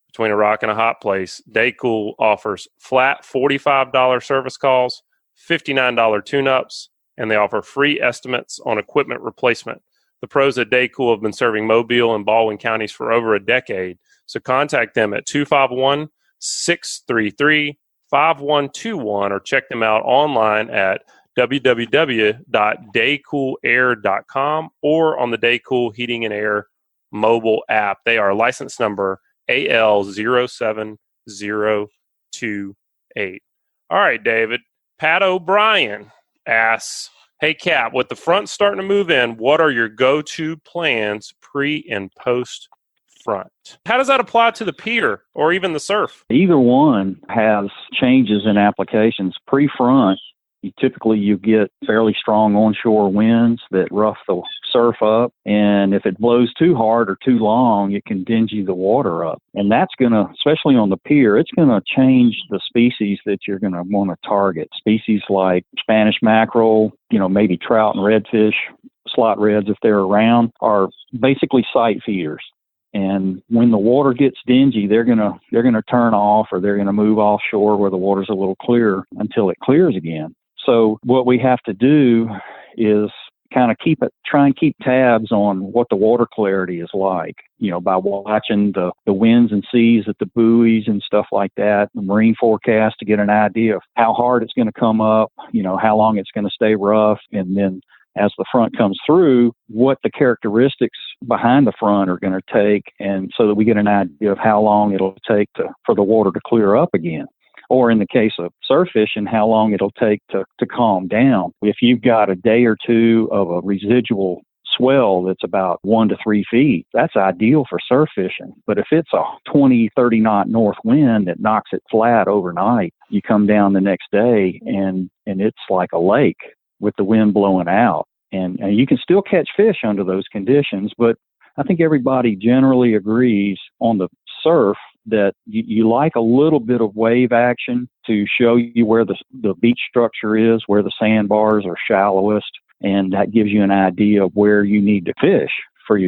between a rock and a hot place. Daycool offers flat $45 service calls, $59 tune-ups, and they offer free estimates on equipment replacement. The pros at Daycool have been serving Mobile and Baldwin counties for over a decade. So contact them at 251-633-5121 or check them out online at www.daycoolair.com or on the Daycool Heating and Air mobile app. They are license number AL07028. All right, David. Pat O'Brien asks, hey, Cap, with the front starting to move in, what are your go-to plans pre and post front. How does that apply to the pier or even the surf? Either one has changes in applications. Pre-front, you get fairly strong onshore winds that rough the surf up. And if it blows too hard or too long, it can dingy the water up. And that's going to, especially on the pier, it's going to change the species that you're going to want to target. Species like Spanish mackerel, maybe trout and redfish, slot reds if they're around, are basically sight feeders. And when the water gets dingy, they're gonna turn off, or they're gonna move offshore where the water's a little clearer until it clears again. So what we have to do is kind of try and keep tabs on what the water clarity is like, by watching the winds and seas at the buoys and stuff like that, the marine forecast, to get an idea of how hard it's going to come up, how long it's going to stay rough, and then as the front comes through, what the characteristics behind the front are going to take, and so that we get an idea of how long it'll take for the water to clear up again. Or in the case of surf fishing, how long it'll take to calm down. If you've got a day or two of a residual swell that's about 1 to 3 feet, that's ideal for surf fishing. But if it's a 20, 30 knot north wind that knocks it flat overnight, you come down the next day and it's like a lake with the wind blowing out. And you can still catch fish under those conditions, but I think everybody generally agrees on the surf that you like a little bit of wave action to show you where the beach structure is, where the sandbars are shallowest, and that gives you an idea of where you need to fish for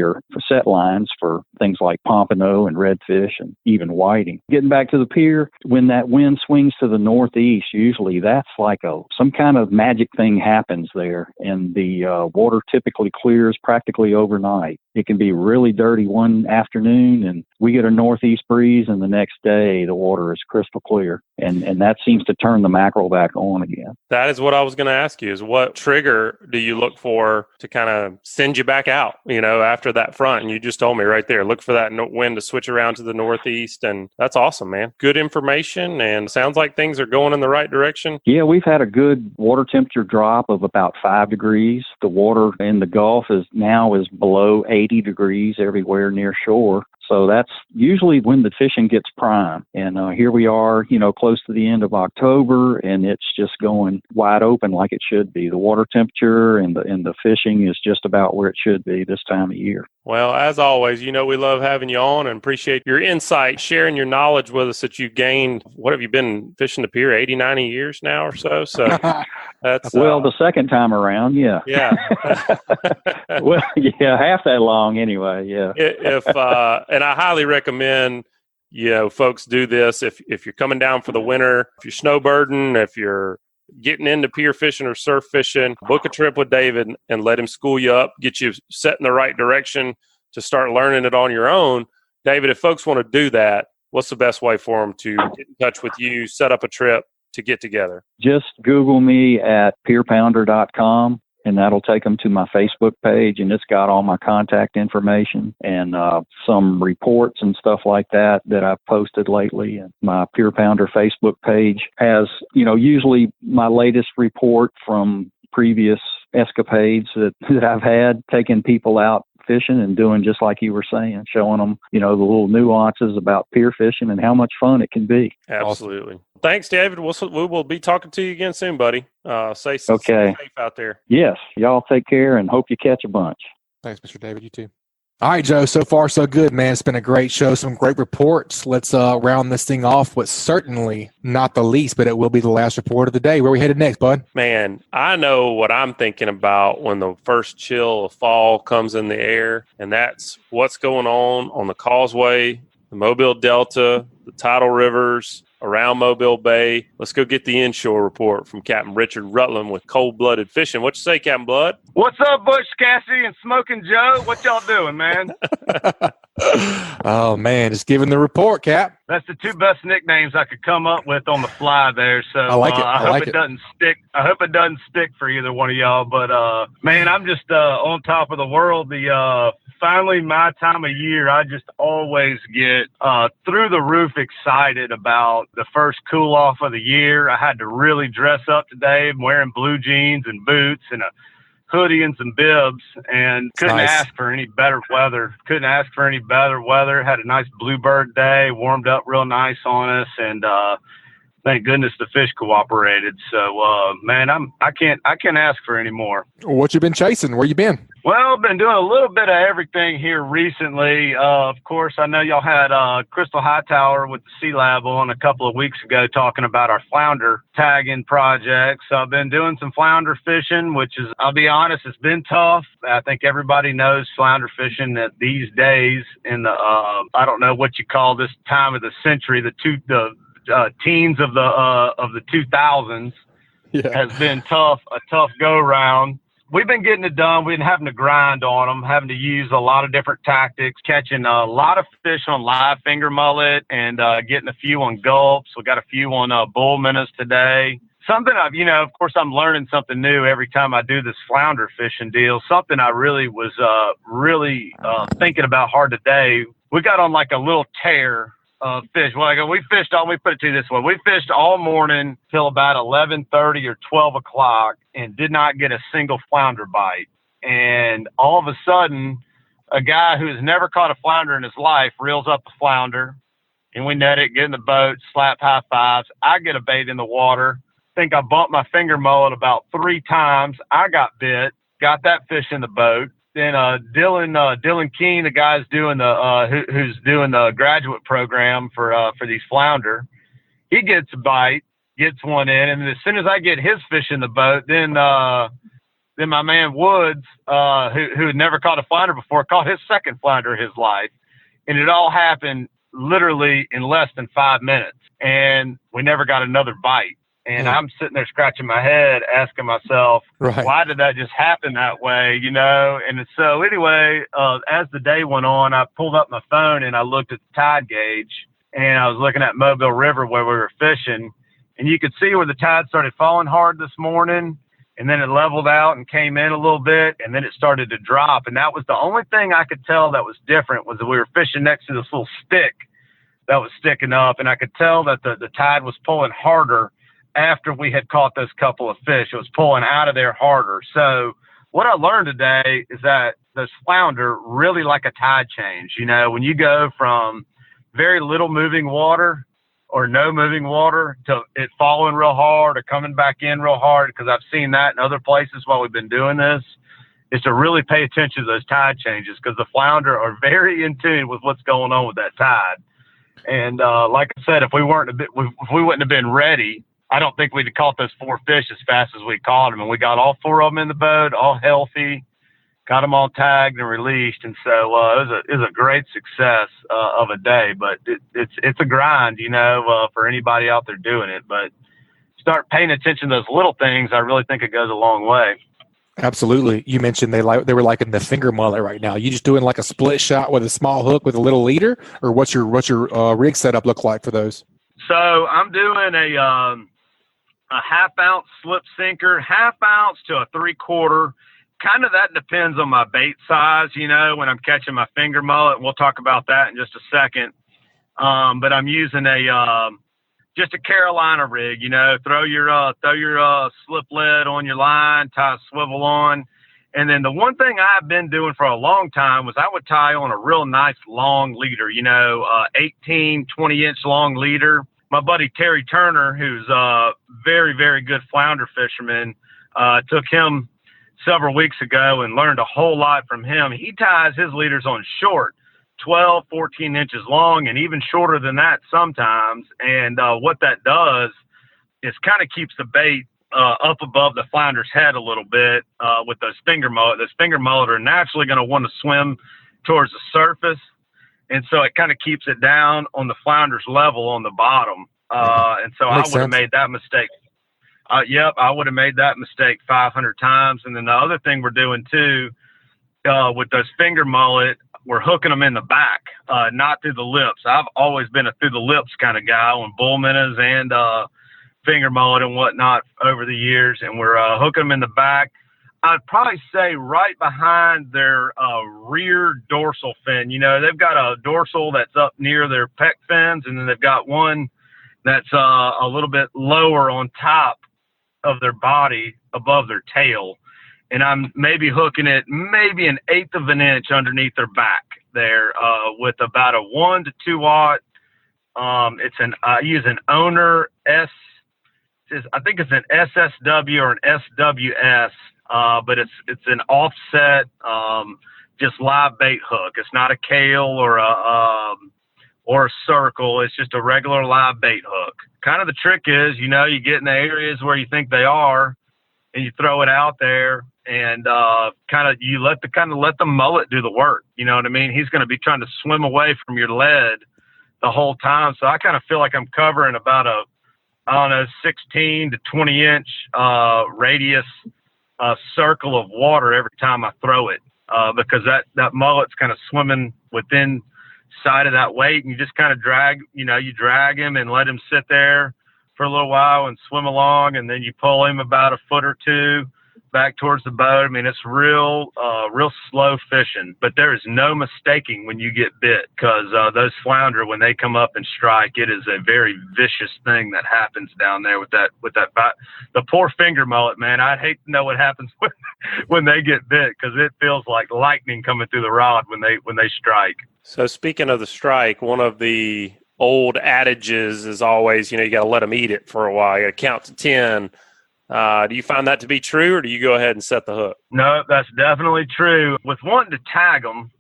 set lines for things like pompano and redfish and even whiting. Getting back to the pier, when that wind swings to the northeast, usually that's like some kind of magic thing happens there, and the water typically clears practically overnight. It can be really dirty one afternoon, and we get a northeast breeze, and the next day the water is crystal clear, and that seems to turn the mackerel back on again. That is what I was going to ask you, is what trigger do you look for to kind of send you back out, after that front? And you just told me right there, look for that wind to switch around to the northeast, and that's awesome, man. Good information, and sounds like things are going in the right direction. Yeah, we've had a good water temperature drop of about 5 degrees. The water in the Gulf is below 80 degrees everywhere near shore. So that's usually when the fishing gets prime. And here we are, close to the end of October, and it's just going wide open like it should be. The water temperature and the fishing is just about where it should be this time of year. Well, as always, we love having you on and appreciate your insight, sharing your knowledge with us that you gained. What have you been fishing the pier, 80, 90 years now or so? So that's the second time around, yeah. Yeah. Well, yeah, half that long anyway, yeah. And I highly recommend, folks do this if you're coming down for the winter, if you're snowbirding, if you're getting into pier fishing or surf fishing, book a trip with David and let him school you up, get you set in the right direction to start learning it on your own. David, if folks want to do that, what's the best way for them to get in touch with you, set up a trip to get together? Just Google me at pierpounder.com. And that'll take them to my Facebook page, and it's got all my contact information and some reports and stuff like that I've posted lately. And my Pier Pounder Facebook page has, usually my latest report from previous escapades that I've had, taking people out fishing and doing just like you were saying, showing them, the little nuances about pier fishing and how much fun it can be. Absolutely. Awesome. Thanks, David. We will be talking to you again soon, buddy. Stay safe out there. Yes. Y'all take care and hope you catch a bunch. Thanks, Mr. David. You too. All right, Joe. So far, so good, man. It's been a great show. Some great reports. Let's round this thing off with certainly not the least, but it will be the last report of the day. Where are we headed next, bud? Man, I know what I'm thinking about when the first chill of fall comes in the air, and that's what's going on the causeway, the Mobile Delta, the tidal rivers around Mobile Bay. Let's go get the inshore report from Captain Richard Rutland with Cold-Blooded Fishing. What you say, Captain Blood? What's up, Butch Cassidy and Smoking Joe? What y'all doing, man? Oh, man, just giving the report, Cap. That's the two best nicknames I could come up with on the fly there. So I like it. I hope it doesn't stick. I hope it doesn't stick for either one of y'all. But, man, I'm just on top of the world. Finally, my time of year, I just always get through the roof excited about the first cool off of the year. I had to really dress up today. I'm wearing blue jeans and boots and a hoodie and some bibs, and couldn't ask for any better weather. Had a nice bluebird day, warmed up real nice on us, and thank goodness the fish cooperated. So, man, I can't ask for any more. What you been chasing? Where you been? Well, I've been doing a little bit of everything here recently. Of course, I know y'all had Crystal Hightower with the Sea Lab on a couple of weeks ago talking about our flounder tagging project. So I've been doing some flounder fishing, which is, I'll be honest, it's been tough. I think everybody knows flounder fishing that these days in the, I don't know what you call this time of the century, the teens of the 2000s has been tough, a tough go round. We've been getting it done. We've been having to grind on them, having to use a lot of different tactics, catching a lot of fish on live finger mullet and getting a few on gulps. We got a few on bull minnows today. Something of course, I'm learning something new every time I do this flounder fishing deal. Something I really was thinking about hard today. We got on like a little tear of fish. Well, we fished all, we put it to you this way. We fished all morning till about 11:30 or 12 o'clock and did not get a single flounder bite. And all of a sudden, a guy who has never caught a flounder in his life reels up a flounder, and we net it, get in the boat, slap high fives. I get a bait in the water. I think I bumped my finger mullet about 3 times. I got bit, got that fish in the boat. Then Dylan Keene, the guy's doing who's doing the graduate program for these flounder, he gets a bite, gets one in, and as soon as I get his fish in the boat, then my man Woods, who had never caught a flounder before, caught his second flounder of his life, and it all happened literally in less than 5 minutes, and we never got another bite. And I'm sitting there scratching my head, asking myself, why did that just happen that way, And so anyway, as the day went on, I pulled up my phone and I looked at the tide gauge, and I was looking at Mobile River where we were fishing, and you could see where the tide started falling hard this morning, and then it leveled out and came in a little bit, and then it started to drop. And that was the only thing I could tell that was different, was that we were fishing next to this little stick that was sticking up, and I could tell that the tide was pulling harder after we had caught those couple of fish. It was pulling out of there harder. So what I learned today is that those flounder really like a tide change. When you go from very little moving water or no moving water to it falling real hard or coming back in real hard, because I've seen that in other places while we've been doing this, is to really pay attention to those tide changes, because the flounder are very in tune with what's going on with that tide. And like I said, if we wouldn't have been ready, I don't think we'd have caught those 4 fish as fast as we caught them. And we got all 4 of them in the boat, all healthy, got them all tagged and released. And so it was a great success of a day. But it's a grind, for anybody out there doing it. But start paying attention to those little things. I really think it goes a long way. Absolutely. You mentioned they were liking the finger mullet right now. You just doing like a split shot with a small hook with a little leader, or what's your rig setup look like for those? So I'm doing a 1/2 ounce slip sinker, 1/2 ounce to a 3/4. Kind of that depends on my bait size, when I'm catching my finger mullet. We'll talk about that in just a second. But I'm using just a Carolina rig, throw your slip lead on your line, tie a swivel on. And then the one thing I've been doing for a long time was I would tie on a real nice long leader, 18, 20-inch long leader. My buddy Terry Turner, who's a very, very good flounder fisherman, took him several weeks ago and learned a whole lot from him. He ties his leaders on short, 12, 14 inches long, and even shorter than that sometimes. And what that does is kind of keeps the bait up above the flounder's head a little bit with those finger mullet. Those finger mullet are naturally going to want to swim towards the surface. And so it kind of keeps it down on the flounder's level on the bottom. And so I would have made that mistake. I would have made that mistake 500 times. And then the other thing we're doing too, with those finger mullet, we're hooking them in the back, not through the lips. I've always been a through the lips kind of guy on bull minnows and finger mullet and whatnot over the years. And we're hooking them in the back. I'd probably say right behind their rear dorsal fin. They've got a dorsal that's up near their pec fins, and then they've got one that's a little bit lower on top of their body above their tail. and I'm maybe hooking it maybe an eighth of an inch underneath their back there, with about a 1 to 2 watt. I use an owner I think it's an SSW or an SWS, but it's an offset, just live bait hook. It's not a Kale or a circle. It's just a regular live bait hook. Kind of the trick is, you get in the areas where you think they are, and you throw it out there, and let the mullet do the work. You know what I mean? He's going to be trying to swim away from your lead the whole time. So I kind of feel like I'm covering about 16 to 20 inch radius circle of water every time I throw it, because that mullet's kind of swimming within side of that weight, and you just kind of drag him and let him sit there for a little while and swim along, and then you pull him about a foot or two back towards the boat. I mean, it's real slow fishing, but there is no mistaking when you get bit, because those flounder, when they come up and strike, it is a very vicious thing that happens down there with that bite. The poor finger mullet, man, I'd hate to know what happens when they get bit, because it feels like lightning coming through the rod when they strike. So speaking of the strike, one of the old adages is always, you got to let them eat it for a while. You got to count to 10. Do you find that to be true, or do you go ahead and set the hook? No, that's definitely true. With wanting to tag them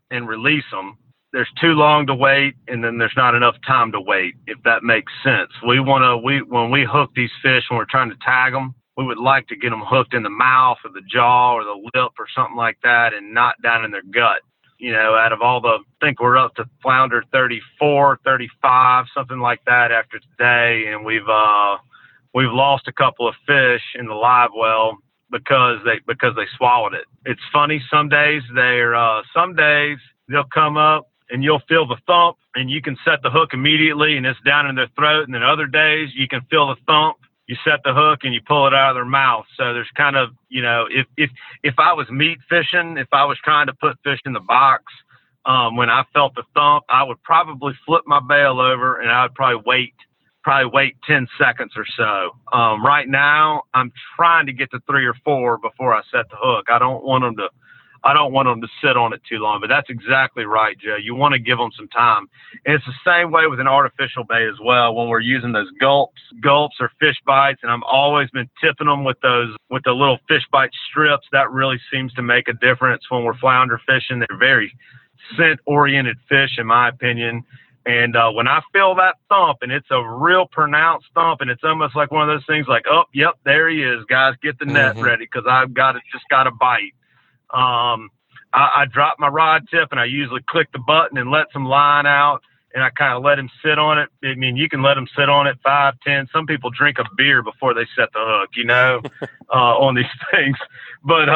and release them, there's too long to wait, and then there's not enough time to wait, if that makes sense. When we hook these fish, when we're trying to tag them, we would like to get them hooked in the mouth or the jaw or the lip or something like that, and not down in their gut. Out of all I think we're up to flounder 34, 35, something like that after today, and we've lost a couple of fish in the live well because they swallowed it. It's funny. Some days they'll come up and you'll feel the thump and you can set the hook immediately and it's down in their throat. And then other days you can feel the thump, you set the hook and you pull it out of their mouth. So there's kind of, if I was meat fishing, if I was trying to put fish in the box, when I felt the thump, I would probably flip my bail over and I would probably wait 10 seconds or so. Right now, I'm trying to get to 3 or 4 before I set the hook. I don't want them to sit on it too long, but that's exactly right, Joe. You want to give them some time. And it's the same way with an artificial bait as well. When we're using those gulps or Fishbites, and I've always been tipping them with the little Fishbite strips. That really seems to make a difference when we're flounder fishing. They're very scent-oriented fish, in my opinion. And when I feel that thump, and it's a real pronounced thump, and it's almost like one of those things like, oh, yep, there he is, guys, get the net ready, because I've just got to bite. I drop my rod tip, and I usually click the button and let some line out, and I kind of let him sit on it. I mean, you can let him sit on it 5, 10. Some people drink a beer before they set the hook, on these things. But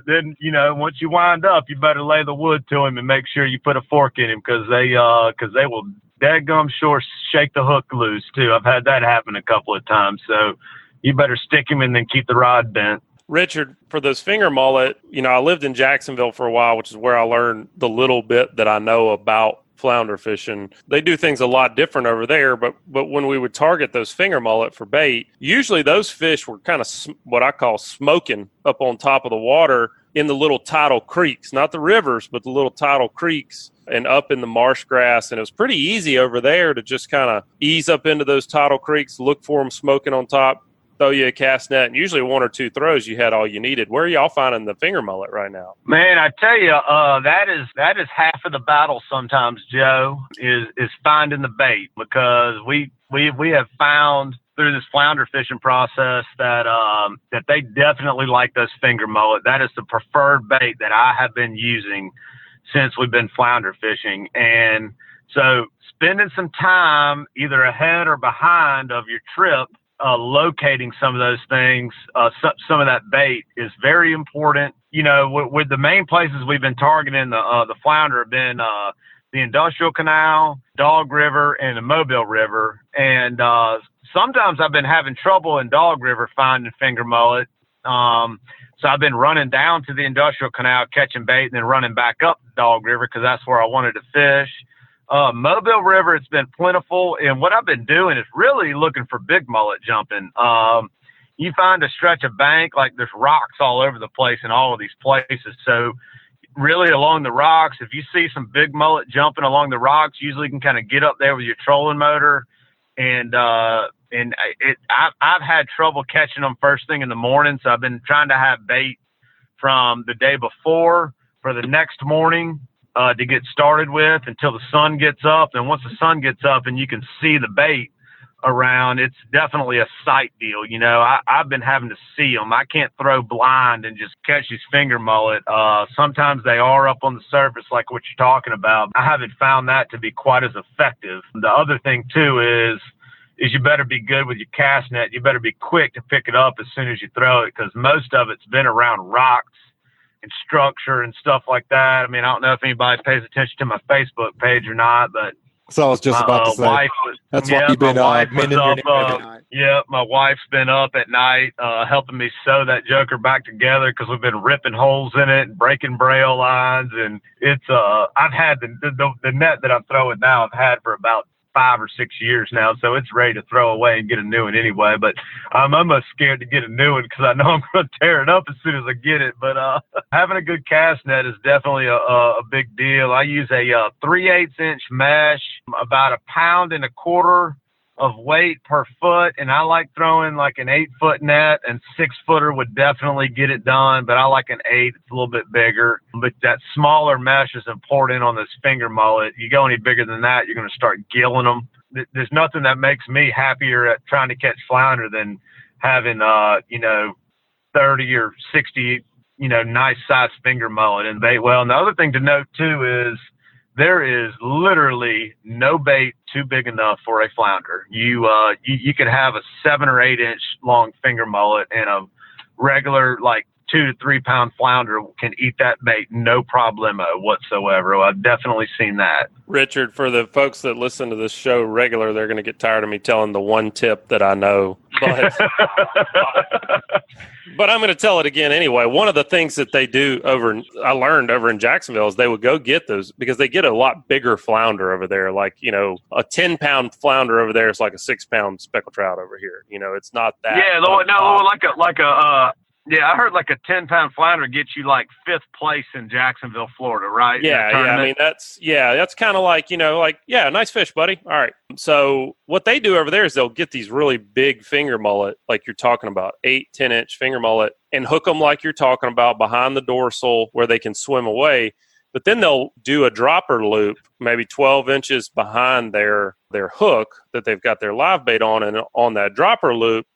then, once you wind up, you better lay the wood to him and make sure you put a fork in him, because they will dadgum sure shake the hook loose too. I've had that happen a couple of times. So you better stick him and then keep the rod bent. Richard, for those finger mullet, I lived in Jacksonville for a while, which is where I learned the little bit that I know about flounder fishing. They do things a lot different over there, but when we would target those finger mullet for bait, usually those fish were kind of what I call smoking up on top of the water in the little tidal creeks, not the rivers, but the little tidal creeks and up in the marsh grass. And it was pretty easy over there to just kind of ease up into those tidal creeks, look for them smoking on top, throw you a cast net, and usually 1 or 2 throws, you had all you needed. Where are y'all finding the finger mullet right now? Man, I tell you, that is half of the battle sometimes, Joe, is finding the bait, because we have found through this flounder fishing process that they definitely like those finger mullet. That is the preferred bait that I have been using since we've been flounder fishing. And so spending some time either ahead or behind of your trip, locating some of those things, some of that bait is very important. With the main places we've been targeting the flounder have been the Industrial Canal, Dog River, and the Mobile River. And sometimes I've been having trouble in Dog River finding finger mullet. So I've been running down to the Industrial Canal, catching bait, and then running back up Dog River, because that's where I wanted to fish. Mobile River, it's been plentiful, and what I've been doing is really looking for big mullet jumping. you find a stretch of bank, like there's rocks all over the place in all of these places. So really along the rocks, if you see some big mullet jumping along the rocks, usually you can kind of get up there with your trolling motor. And I've had trouble catching them first thing in the morning. So I've been trying to have bait from the day before for the next morning to get started with until the sun gets up. And once the sun gets up and you can see the bait around, it's definitely a sight deal. You know, I've been having to see them. I can't throw blind and just catch these finger mullet. Sometimes they are up on the surface like what you're talking about. I haven't found that to be quite as effective. The other thing too is you better be good with your cast net. You better be quick to pick it up as soon as you throw it, because most of it's been around rocks and structure and stuff like that. I mean, I don't know if anybody pays attention to my Facebook page or not, but so I was just about to say, that's why you've been mending your net every night. Yeah, my wife's been up at night helping me sew that joker back together, because we've been ripping holes in it and breaking braille lines. And it's I've had the net that I'm throwing now, I've had for about 5 or 6 years now, so it's ready to throw away and get a new one anyway. But I'm almost scared to get a new one because I know I'm going to tear it up as soon as I get it. But having a good cast net is definitely a big deal. I use a 3/8 inch mesh, about 1.25 pounds of weight per foot, and I like throwing like an 8-foot net, and 6-footer would definitely get it done, but I like an 8. It's a little bit bigger, but that smaller mesh is important on this finger mullet. You go any bigger than that, you're going to start gilling them. There's nothing that makes me happier at trying to catch flounder than having 30 or 60 nice sized finger mullet and bait well. And the other thing to note too is there is literally no bait too big enough for a flounder. You could have a 7 or 8 inch long finger mullet, and a regular like 2 to 3 pound flounder can eat that bait no problemo whatsoever. I've definitely seen that. Richard, for the folks that listen to this show regular, they're going to get tired of me telling the one tip that I know. But I'm going to tell it again anyway. One of the things that they do I learned over in Jacksonville is they would go get those, because they get a lot bigger flounder over there. Like, a 10-pound flounder over there is like a 6-pound speckled trout over here. It's not that. Yeah, I heard like a 10-pound flounder gets you like 5th place in Jacksonville, Florida, right? Yeah. I mean, that's kind of like, nice fish, buddy. All right. So what they do over there is they'll get these really big finger mullet, like you're talking about, 8-10 inch finger mullet, and hook them like you're talking about behind the dorsal where they can swim away. But then they'll do a dropper loop, maybe 12 inches behind their hook that they've got their live bait on, and on that dropper loop,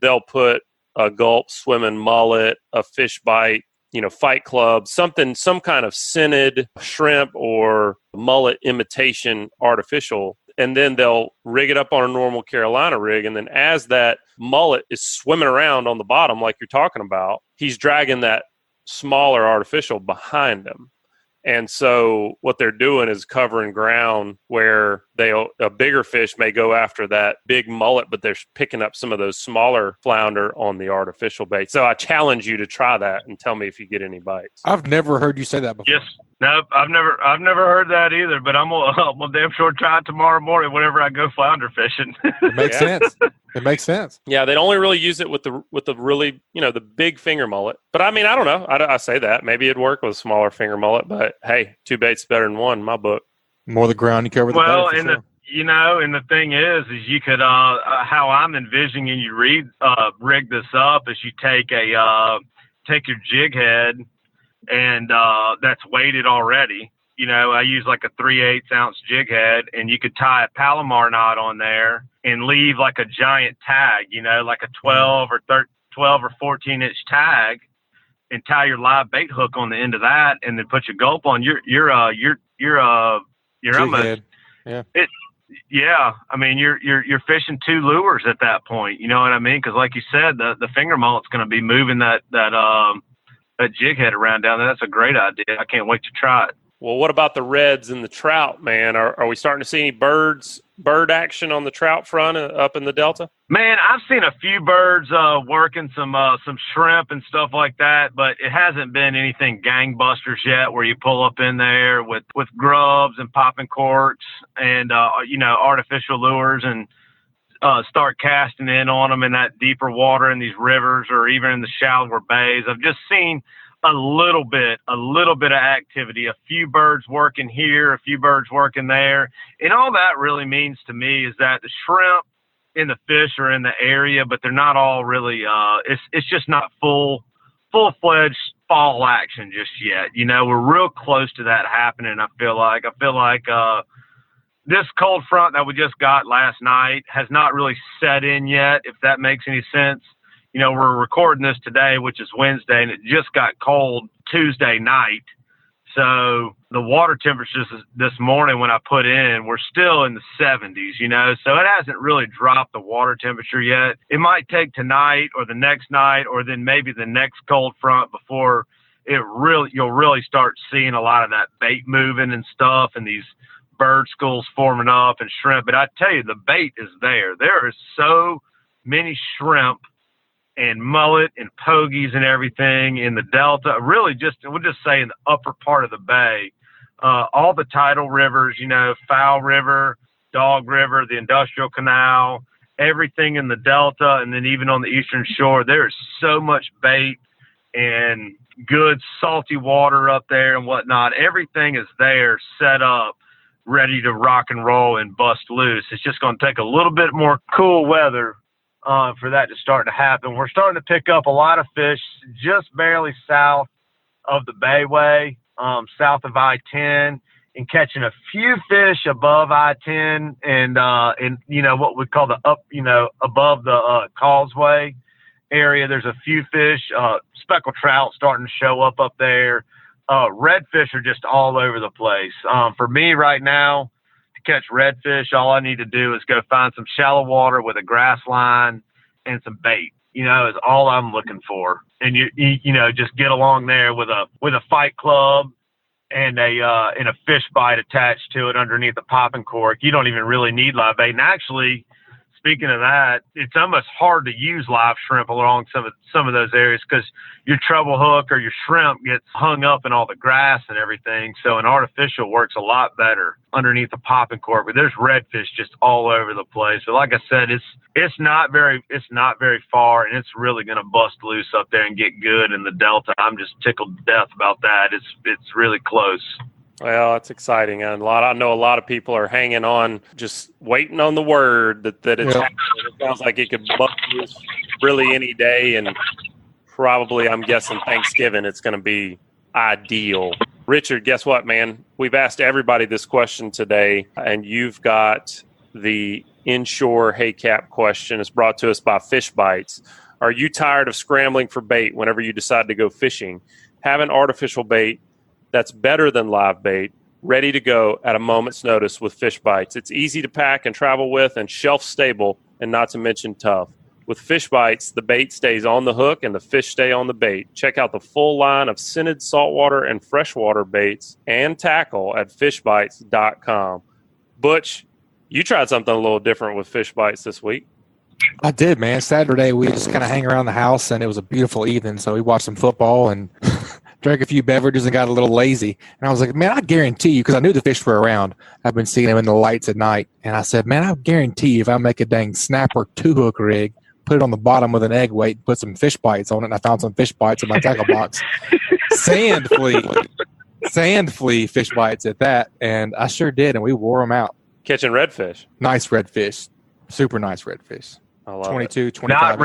they'll put a gulp swimming mullet, a fish bite, Fight Club, some kind of scented shrimp or mullet imitation artificial. And then they'll rig it up on a normal Carolina rig. And then as that mullet is swimming around on the bottom, like you're talking about, he's dragging that smaller artificial behind him. And so what they're doing is covering ground where a bigger fish may go after that big mullet, but they're picking up some of those smaller flounder on the artificial bait. So I challenge you to try that and tell me if you get any bites. I've never heard you say that before. Yes. No, I've never heard that either, but I'm gonna damn sure try it tomorrow morning whenever I go flounder fishing. It makes sense. It makes sense. Yeah, they only really use it with the really, the big finger mullet. But I mean, I don't know. I say that. Maybe it'd work with a smaller finger mullet, but hey, 2 baits better than 1 in my book. More the ground you cover, the better. And the thing is you could how I'm envisioning you rig this up is you take your jig head, and that's weighted already. I use like a 3/8 ounce jig head, and you could tie a Palomar knot on there and leave like a giant tag, like a 12 or 14 inch tag, and tie your live bait hook on the end of that, and then put your gulp on. You're almost head. Yeah. I mean, you're fishing 2 lures at that point. You know what I mean? Because like you said, the finger mullet's going to be moving that jig head around down there. That's a great idea. I can't wait to try it. Well, what about the reds and the trout, man? Are we starting to see any bird action on the trout front up in the Delta? Man, I've seen a few birds working some shrimp and stuff like that, but it hasn't been anything gangbusters yet where you pull up in there with grubs and popping corks and artificial lures and start casting in on them in that deeper water in these rivers or even in the shallower bays. I've just seen a little bit of activity, a few birds working here, a few birds working there. And all that really means to me is that the shrimp and the fish are in the area, but they're not all really, it's just not full-fledged fall action just yet. You know, we're real close to that happening. I feel like this cold front that we just got last night has not really set in yet, if that makes any sense. You know, we're recording this today, which is Wednesday, and it just got cold Tuesday night. So the water temperatures this morning when I put in, we're still in the 70s, you know, so it hasn't really dropped the water temperature yet. It might take tonight or the next night or then maybe the next cold front before you'll really start seeing a lot of that bait moving and stuff and these bird schools forming up and shrimp. But I tell you, the bait is there. There is so many shrimp and mullet and pogies and everything in the Delta, we'll just say in the upper part of the bay, all the tidal rivers, you know, Fowl River, Dog River, the Industrial Canal, everything in the Delta, and then even on the eastern shore, there is so much bait and good salty water up there and whatnot. Everything is there set up, ready to rock and roll and bust loose. It's just going to take a little bit more cool weather for that to start to happen. We're starting to pick up a lot of fish just barely south of the Bayway, south of I-10, and catching a few fish above I-10 and you know, what we call above the causeway area. There's a few fish, speckled trout starting to show up there. Redfish are just all over the place. For me right now, catch redfish, all I need to do is go find some shallow water with a grass line and some bait, you know, is all I'm looking for. And you know, just get along there with a fight club and a fish bite attached to it underneath the popping cork. You don't even really need live bait. And actually, speaking of that, it's almost hard to use live shrimp along some of those areas because your treble hook or your shrimp gets hung up in all the grass and everything. So an artificial works a lot better underneath the popping cork. But there's redfish just all over the place. So like I said, it's not very far, and it's really going to bust loose up there and get good in the Delta. I'm just tickled to death about that. It's really close. Well, that's exciting. And I know a lot of people are hanging on, just waiting on the word that it's happening. It sounds like it could bust loose really any day, and probably, I'm guessing, Thanksgiving, it's going to be ideal. Richard, guess what, man? We've asked everybody this question today, and you've got the inshore Hey Cap question. It's brought to us by Fishbites. Are you tired of scrambling for bait whenever you decide to go fishing? Have an artificial bait that's better than live bait, ready to go at a moment's notice with Fishbites. It's easy to pack and travel with and shelf stable, and not to mention tough. With Fishbites, the bait stays on the hook and the fish stay on the bait. Check out the full line of scented saltwater and freshwater baits and tackle at fishbites.com. Butch, you tried something a little different with Fishbites this week. I did, man. Saturday, we just kind of hang around the house, and it was a beautiful evening, so we watched some football and drank a few beverages and got a little lazy. And I was like, man, I guarantee you, because I knew the fish were around. I've been seeing them in the lights at night. And I said, man, I guarantee you if I make a dang snapper 2-hook rig, put it on the bottom with an egg weight, put some fish bites on it, and I found some fish bites in my tackle box. Sand flea fish bites at that. And I sure did, and we wore them out. Catching redfish. Nice redfish. Super nice redfish. I love 22, it. 25.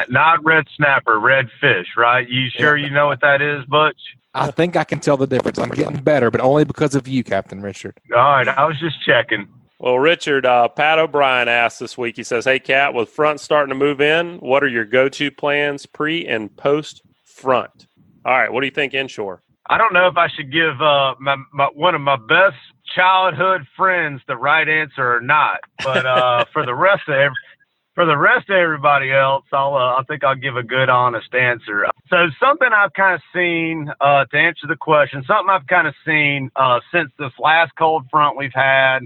Not red snapper, red fish, right? You sure you know what that is, Butch? I think I can tell the difference. I'm getting better, but only because of you, Captain Richard. All right, I was just checking. Well, Richard, Pat O'Brien asked this week, he says, hey, Cat, with front starting to move in, what are your go-to plans pre- and post-front? All right, what do you think inshore? I don't know if I should give one of my best childhood friends the right answer or not, but for the rest of everybody else, I think I'll give a good, honest answer. So something I've kind of seen, to answer the question, something I've kind of seen since this last cold front we've had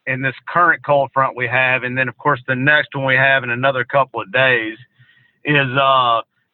and this current cold front we have, and then, of course, the next one we have in another couple of days, is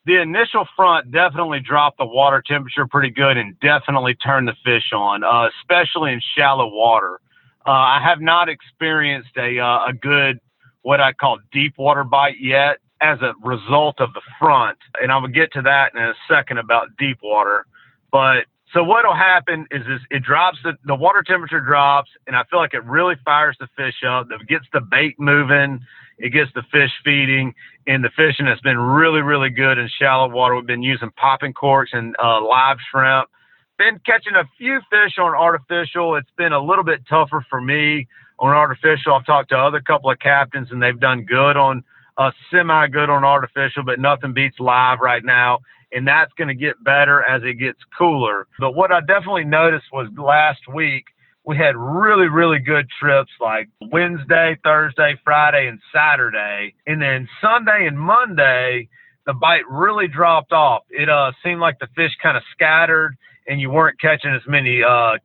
the initial front definitely dropped the water temperature pretty good and definitely turned the fish on, especially in shallow water. I have not experienced a good what I call deep water bite yet as a result of the front. And I'm going to get to that in a second about deep water. But so what will happen is it drops, the water temperature drops, and I feel like it really fires the fish up. It gets the bait moving. It gets the fish feeding, and the fishing has been really, really good in shallow water. We've been using popping corks and live shrimp. Been catching a few fish on artificial. It's been a little bit tougher for me on artificial. I've talked to other couple of captains, and they've done good on semi-good on artificial, but nothing beats live right now. And that's going to get better as it gets cooler. But what I definitely noticed was last week, we had really, really good trips like Wednesday, Thursday, Friday, and Saturday. And then Sunday and Monday, the bite really dropped off. It seemed like the fish kind of scattered, and you weren't catching as many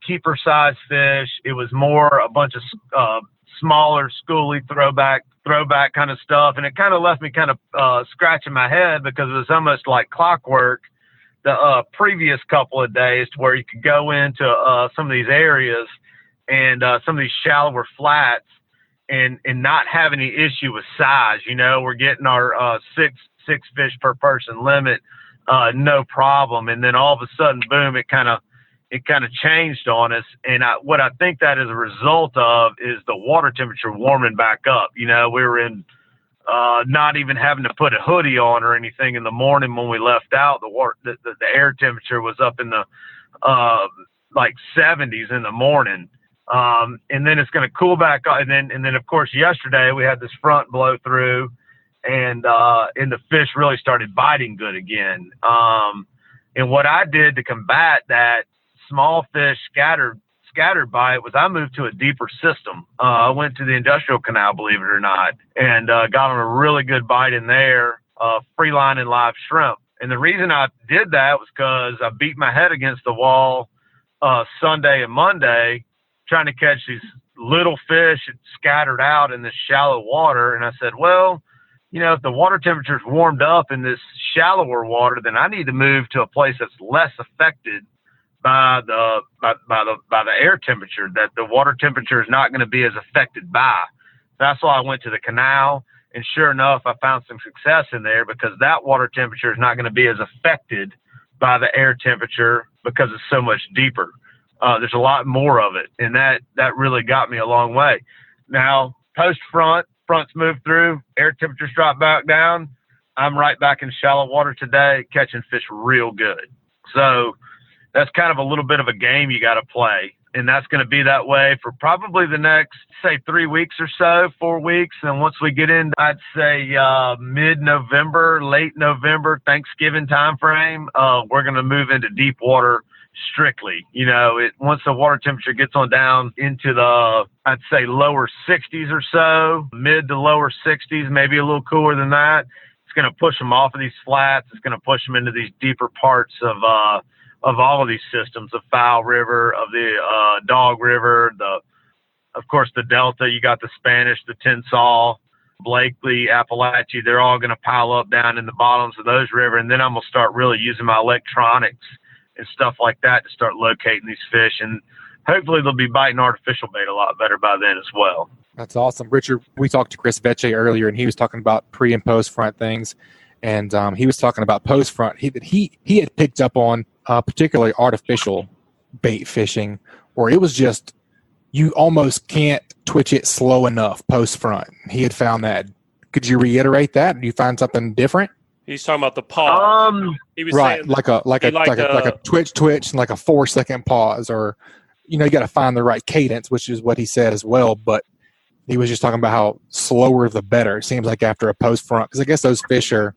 keeper-sized fish. It was more a bunch of smaller, schooly throwback kind of stuff. And it kind of left me kind of scratching my head because it was almost like clockwork the previous couple of days to where you could go into some of these areas and some of these shallower flats and not have any issue with size. You know, we're getting our six fish per person limit, no problem. And then all of a sudden, boom, it kind of changed on us. And what I think that is a result of is the water temperature warming back up. You know, we were in not even having to put a hoodie on or anything in the morning when we left out. The air temperature was up in the like 70s in the morning. And then it's going to cool back up. And then of course yesterday we had this front blow through, and the fish really started biting good again. And what I did to combat that small fish scattered bite was I moved to a deeper system. I went to the industrial canal, believe it or not, and got on a really good bite in there, free line and live shrimp. And the reason I did that was because I beat my head against the wall Sunday and Monday trying to catch these little fish scattered out in this shallow water. And I said, well, you know, if the water temperature's warmed up in this shallower water, then I need to move to a place that's less affected by the air temperature, that the water temperature is not going to be as affected by. That's why I went to the canal, and sure enough, I found some success in there because that water temperature is not going to be as affected by the air temperature because it's so much deeper. There's a lot more of it, and that really got me a long way. Now, front's moved through, air temperatures drop back down. I'm right back in shallow water today, catching fish real good. So that's kind of a little bit of a game you got to play. And that's going to be that way for probably the next, say, 3 weeks or so, 4 weeks. And once we get in, I'd say mid-November, late November, Thanksgiving timeframe, we're going to move into deep water strictly. You know, once the water temperature gets on down into the, I'd say, lower 60s or so, mid to lower 60s, maybe a little cooler than that, it's going to push them off of these flats. It's going to push them into these deeper parts of all of these systems, the Foul River, of the Dog River, of course, the Delta. You got the Spanish, the Tensas, Blakely, Appalachia. They're all going to pile up down in the bottoms of those rivers. And then I'm going to start really using my electronics and stuff like that to start locating these fish. And hopefully they'll be biting artificial bait a lot better by then as well. That's awesome. Richard, we talked to Chris Vecsey earlier, and he was talking about pre and post front things. And he was talking about post front. He had picked up on particularly artificial bait fishing, where it was just, you almost can't twitch it slow enough post front. He had found that. Could you reiterate that? Did you find something different? He's talking about the pause. He was right, saying like a twitch and like a 4-second pause, or you know, you got to find the right cadence, which is what he said as well. But he was just talking about how slower the better. It seems like after a post front, because I guess those fish are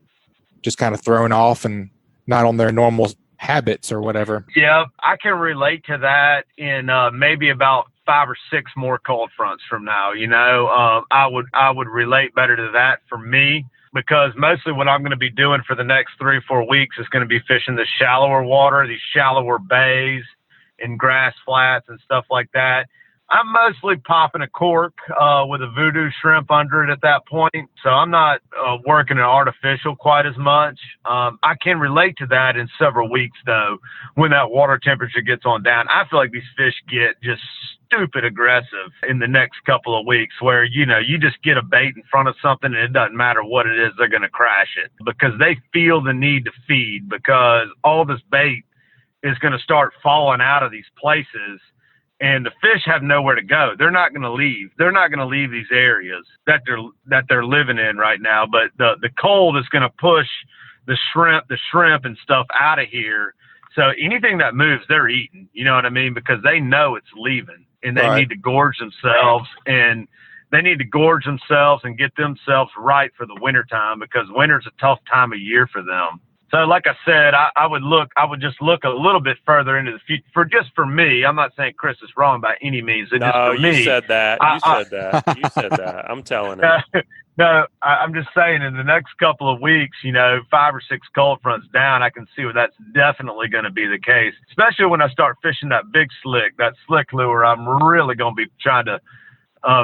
just kind of thrown off and not on their normal habits or whatever. Yeah, I can relate to that in maybe about 5 or 6 more cold fronts from now. You know, I would relate better to that for me, because mostly what I'm going to be doing for the next 3 or 4 weeks is going to be fishing the shallower water, these shallower bays and grass flats and stuff like that. I'm mostly popping a cork with a voodoo shrimp under it at that point. So I'm not working an artificial quite as much. I can relate to that in several weeks, though, when that water temperature gets on down. I feel like these fish get just stupid aggressive in the next couple of weeks where, you just get a bait in front of something and it doesn't matter what it is, they're going to crash it because they feel the need to feed because all this bait is going to start falling out of these places. And the fish have nowhere to go. They're not going to leave. They're not going to leave these areas that they're living in right now. But the cold is going to push the shrimp and stuff out of here. So anything that moves, they're eating. You know what I mean? Because they know it's leaving, and they need to gorge themselves. And they need to gorge themselves and get themselves right for the wintertime because winter's a tough time of year for them. So like I said, I would just look a little bit further into the future. For me, I'm not saying Chris is wrong by any means. No, just for you me, said that. You said that. I'm telling you. No, I'm just saying in the next couple of weeks, 5 or 6 cold fronts down, I can see where that's definitely going to be the case, especially when I start fishing that big slick, that slick lure. I'm really going to be trying to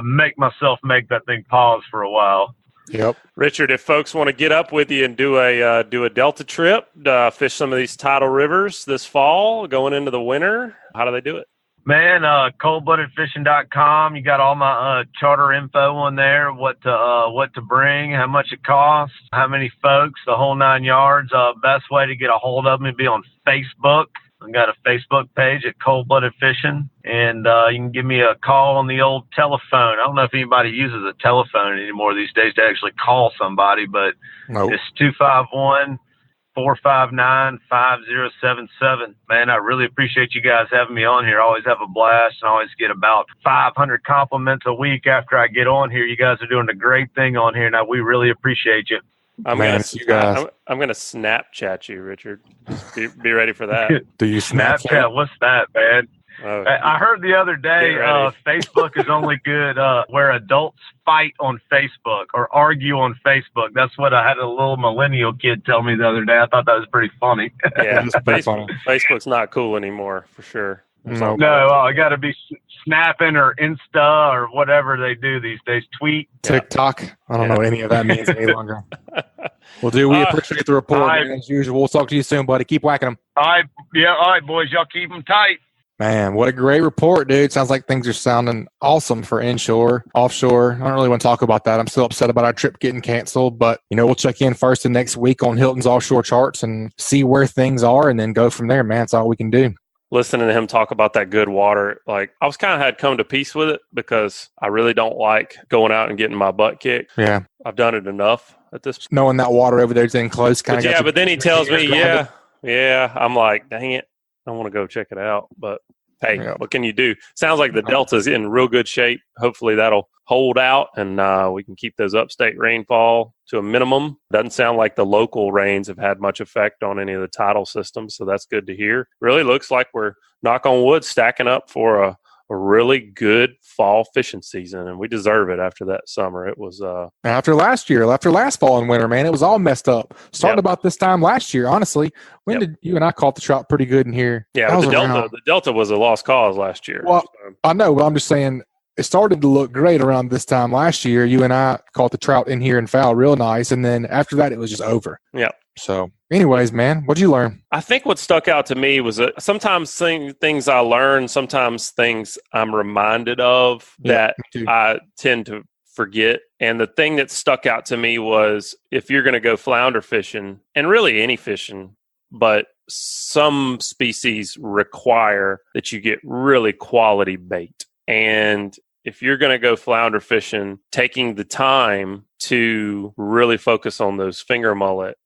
make myself make that thing pause for a while. Yep. Richard, if folks want to get up with you and do a Delta trip, fish some of these tidal rivers this fall, going into the winter, how do they do it? Man, coldbloodedfishing.com. You got all my charter info on there, what to bring, how much it costs, how many folks, the whole 9 yards. Best way to get a hold of me would be on Facebook. I've got a Facebook page at Cold Blooded Fishing, and you can give me a call on the old telephone. I don't know if anybody uses a telephone anymore these days to actually call somebody, but It's 251-459-5077. Man, I really appreciate you guys having me on here. I always have a blast, and I always get about 500 compliments a week after I get on here. You guys are doing a great thing on here, and we really appreciate you. I'm going to Snapchat you, Richard. Just be ready for that. Do you Snapchat? What's that, man? I heard the other day Facebook is only good where adults fight on Facebook or argue on Facebook. That's what I had a little millennial kid tell me the other day. I thought that was pretty funny. Yeah, Facebook's not cool anymore, for sure. No, I got to be snapping or Insta or whatever they do these days. Tweet. TikTok. I don't know what any of that means any longer. Well, dude, we appreciate the report. As usual, we'll talk to you soon, buddy. Keep whacking them. All right, boys. Y'all keep them tight. Man, what a great report, dude. Sounds like things are sounding awesome for inshore, offshore. I don't really want to talk about that. I'm still upset about our trip getting canceled, but, we'll check in first and next week on Hilton's offshore charts and see where things are and then go from there, man. That's all we can do. Listening to him talk about that good water, I was kind of had come to peace with it because I really don't like going out and getting my butt kicked. Yeah. I've done it enough at this point. Knowing that water over there is in close kind of. Yeah, but then he tells me, yeah. I'm like, dang it. I want to go check it out. But hey, What can you do? Sounds like the Delta's in real good shape. Hopefully that'll hold out and we can keep those upstate rainfall to a minimum. Doesn't sound like the local rains have had much effect on any of the tidal systems, so that's good to hear. Really looks like we're, knock on wood, stacking up for a really good fall fishing season, and we deserve it after that summer. It was after last fall and winter, man, it was all Yep. messed up. Started about this time last year, honestly. When did you and I caught the trout pretty good in here? Yeah, the Delta was a lost cause last year. Well, I know, but I'm just saying it started to look great around this time last year. You and I caught the trout in here and foul real nice, and then after that, it was just over. Yeah. So, anyways, man, what'd you learn? I think what stuck out to me was that sometimes things I learn, sometimes things I'm reminded of that I tend to forget. And the thing that stuck out to me was if you're going to go flounder fishing, and really any fishing, but some species require that you get really quality bait. And if you're going to go flounder fishing, taking the time to really focus on those finger mullet.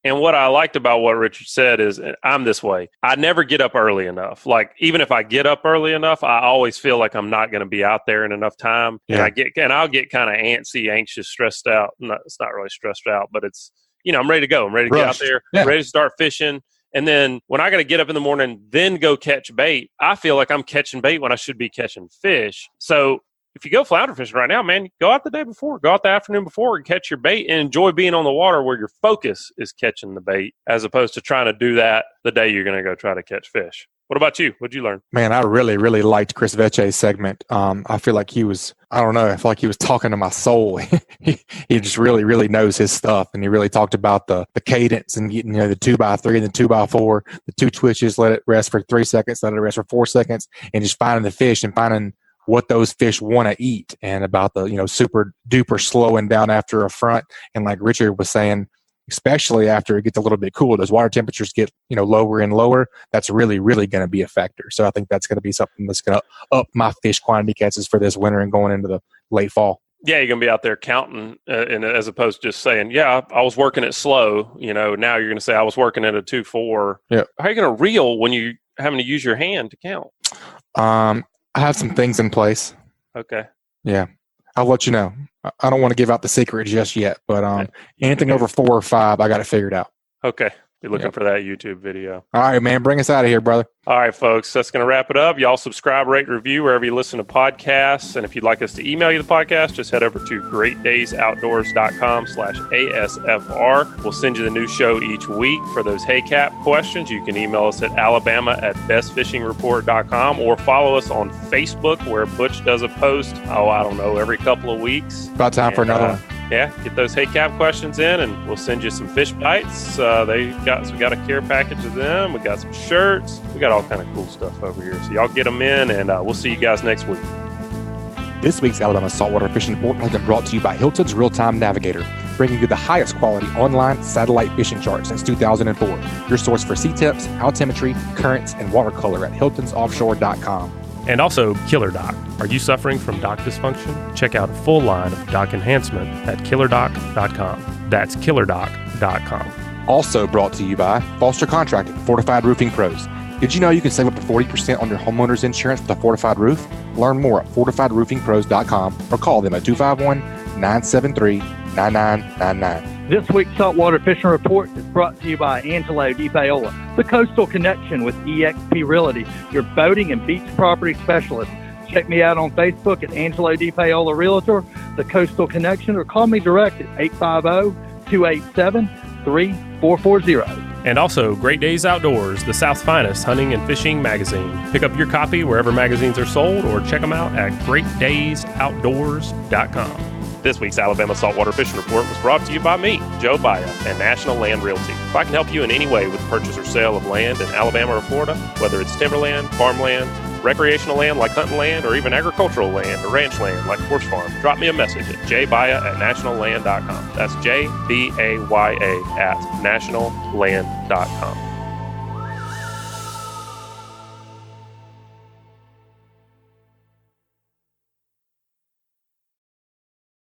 And what I liked about what Richard said is I'm this way. I never get up early enough. Even if I get up early enough, I always feel like I'm not going to be out there in enough time. Yeah. And I'll get kind of antsy, anxious, stressed out. It's not really stressed out, but it's, I'm ready to go. I'm ready to get out there, ready to start fishing. And then when I got to get up in the morning, then go catch bait, I feel like I'm catching bait when I should be catching fish. So if you go flounder fishing right now, man, go out the day before, go out the afternoon before and catch your bait and enjoy being on the water where your focus is catching the bait as opposed to trying to do that the day you're going to go try to catch fish. What about you? What'd you learn? Man, I really, really liked Chris Vecsey's segment. I feel like he was, I don't know, I feel like he was talking to my soul. He just really, really knows his stuff. And he really talked about the cadence and getting, the 2x3 and the 2x4, the 2 twitches, let it rest for 3 seconds, let it rest for 4 seconds, and just finding the fish and finding what those fish want to eat, and about the, super duper slowing down after a front. And like Richard was saying, especially after it gets a little bit cool, those water temperatures get, lower and lower. That's really, really going to be a factor. So I think that's going to be something that's going to up my fish quantity catches for this winter and going into the late fall. Yeah, you're going to be out there counting, and as opposed to just saying, yeah, I was working it slow. Now you're going to say I was working at a 2.4. Yeah. How are you going to reel when you're having to use your hand to count? I have some things in place. Okay. Yeah. I'll let you know. I don't want to give out the secret just yet, but anything over 4 or 5, I got it figured out. Okay. Be looking for that YouTube video. All right, man. Bring us out of here, brother. All right, folks. That's going to wrap it up. Y'all subscribe, rate, review wherever you listen to podcasts. And if you'd like us to email you the podcast, just head over to greatdaysoutdoors.com/ASFR. We'll send you the new show each week. For those Hey Capt questions, you can email us at alabama@bestfishingreport.com, or follow us on Facebook, where Butch does a post, every couple of weeks. About time for another one. Yeah, get those Hey Capt questions in, and we'll send you some Fishbites. We got a care package of them. We got some shirts. We got all kind of cool stuff over here. So y'all get them in, and we'll see you guys next week. This week's Alabama Saltwater Fishing Report has been brought to you by Hilton's Real-Time Navigator, bringing you the highest quality online satellite fishing chart since 2004. Your source for sea temps, altimetry, currents, and watercolor at hiltonsoffshore.com. And also KillerDock. Are you suffering from dock dysfunction? Check out a full line of dock enhancement at KillerDock.com. That's KillerDock.com. Also brought to you by Foster Contracting, Fortified Roofing Pros. Did you know you can save up to 40% on your homeowner's insurance with a fortified roof? Learn more at FortifiedRoofingPros.com or call them at 251-973-9999. This week's Saltwater Fishing Report is brought to you by Angelo, Depaola, the Coastal Connection with EXP Realty, your boating and beach property specialist. Check me out on Facebook at Angelo Depaola Realtor, the Coastal Connection, or call me direct at 850-287-3440. And also, Great Days Outdoors, the South's finest hunting and fishing magazine. Pick up your copy wherever magazines are sold, or check them out at greatdaysoutdoors.com. This week's Alabama Saltwater Fishing Report was brought to you by me, Joe Baya, and National Land Realty. If I can help you in any way with purchase or sale of land in Alabama or Florida, whether it's timberland, farmland, recreational land like hunting land, or even agricultural land or ranch land like horse farm, drop me a message at jbaya@nationalland.com. That's JBAYA@nationalland.com.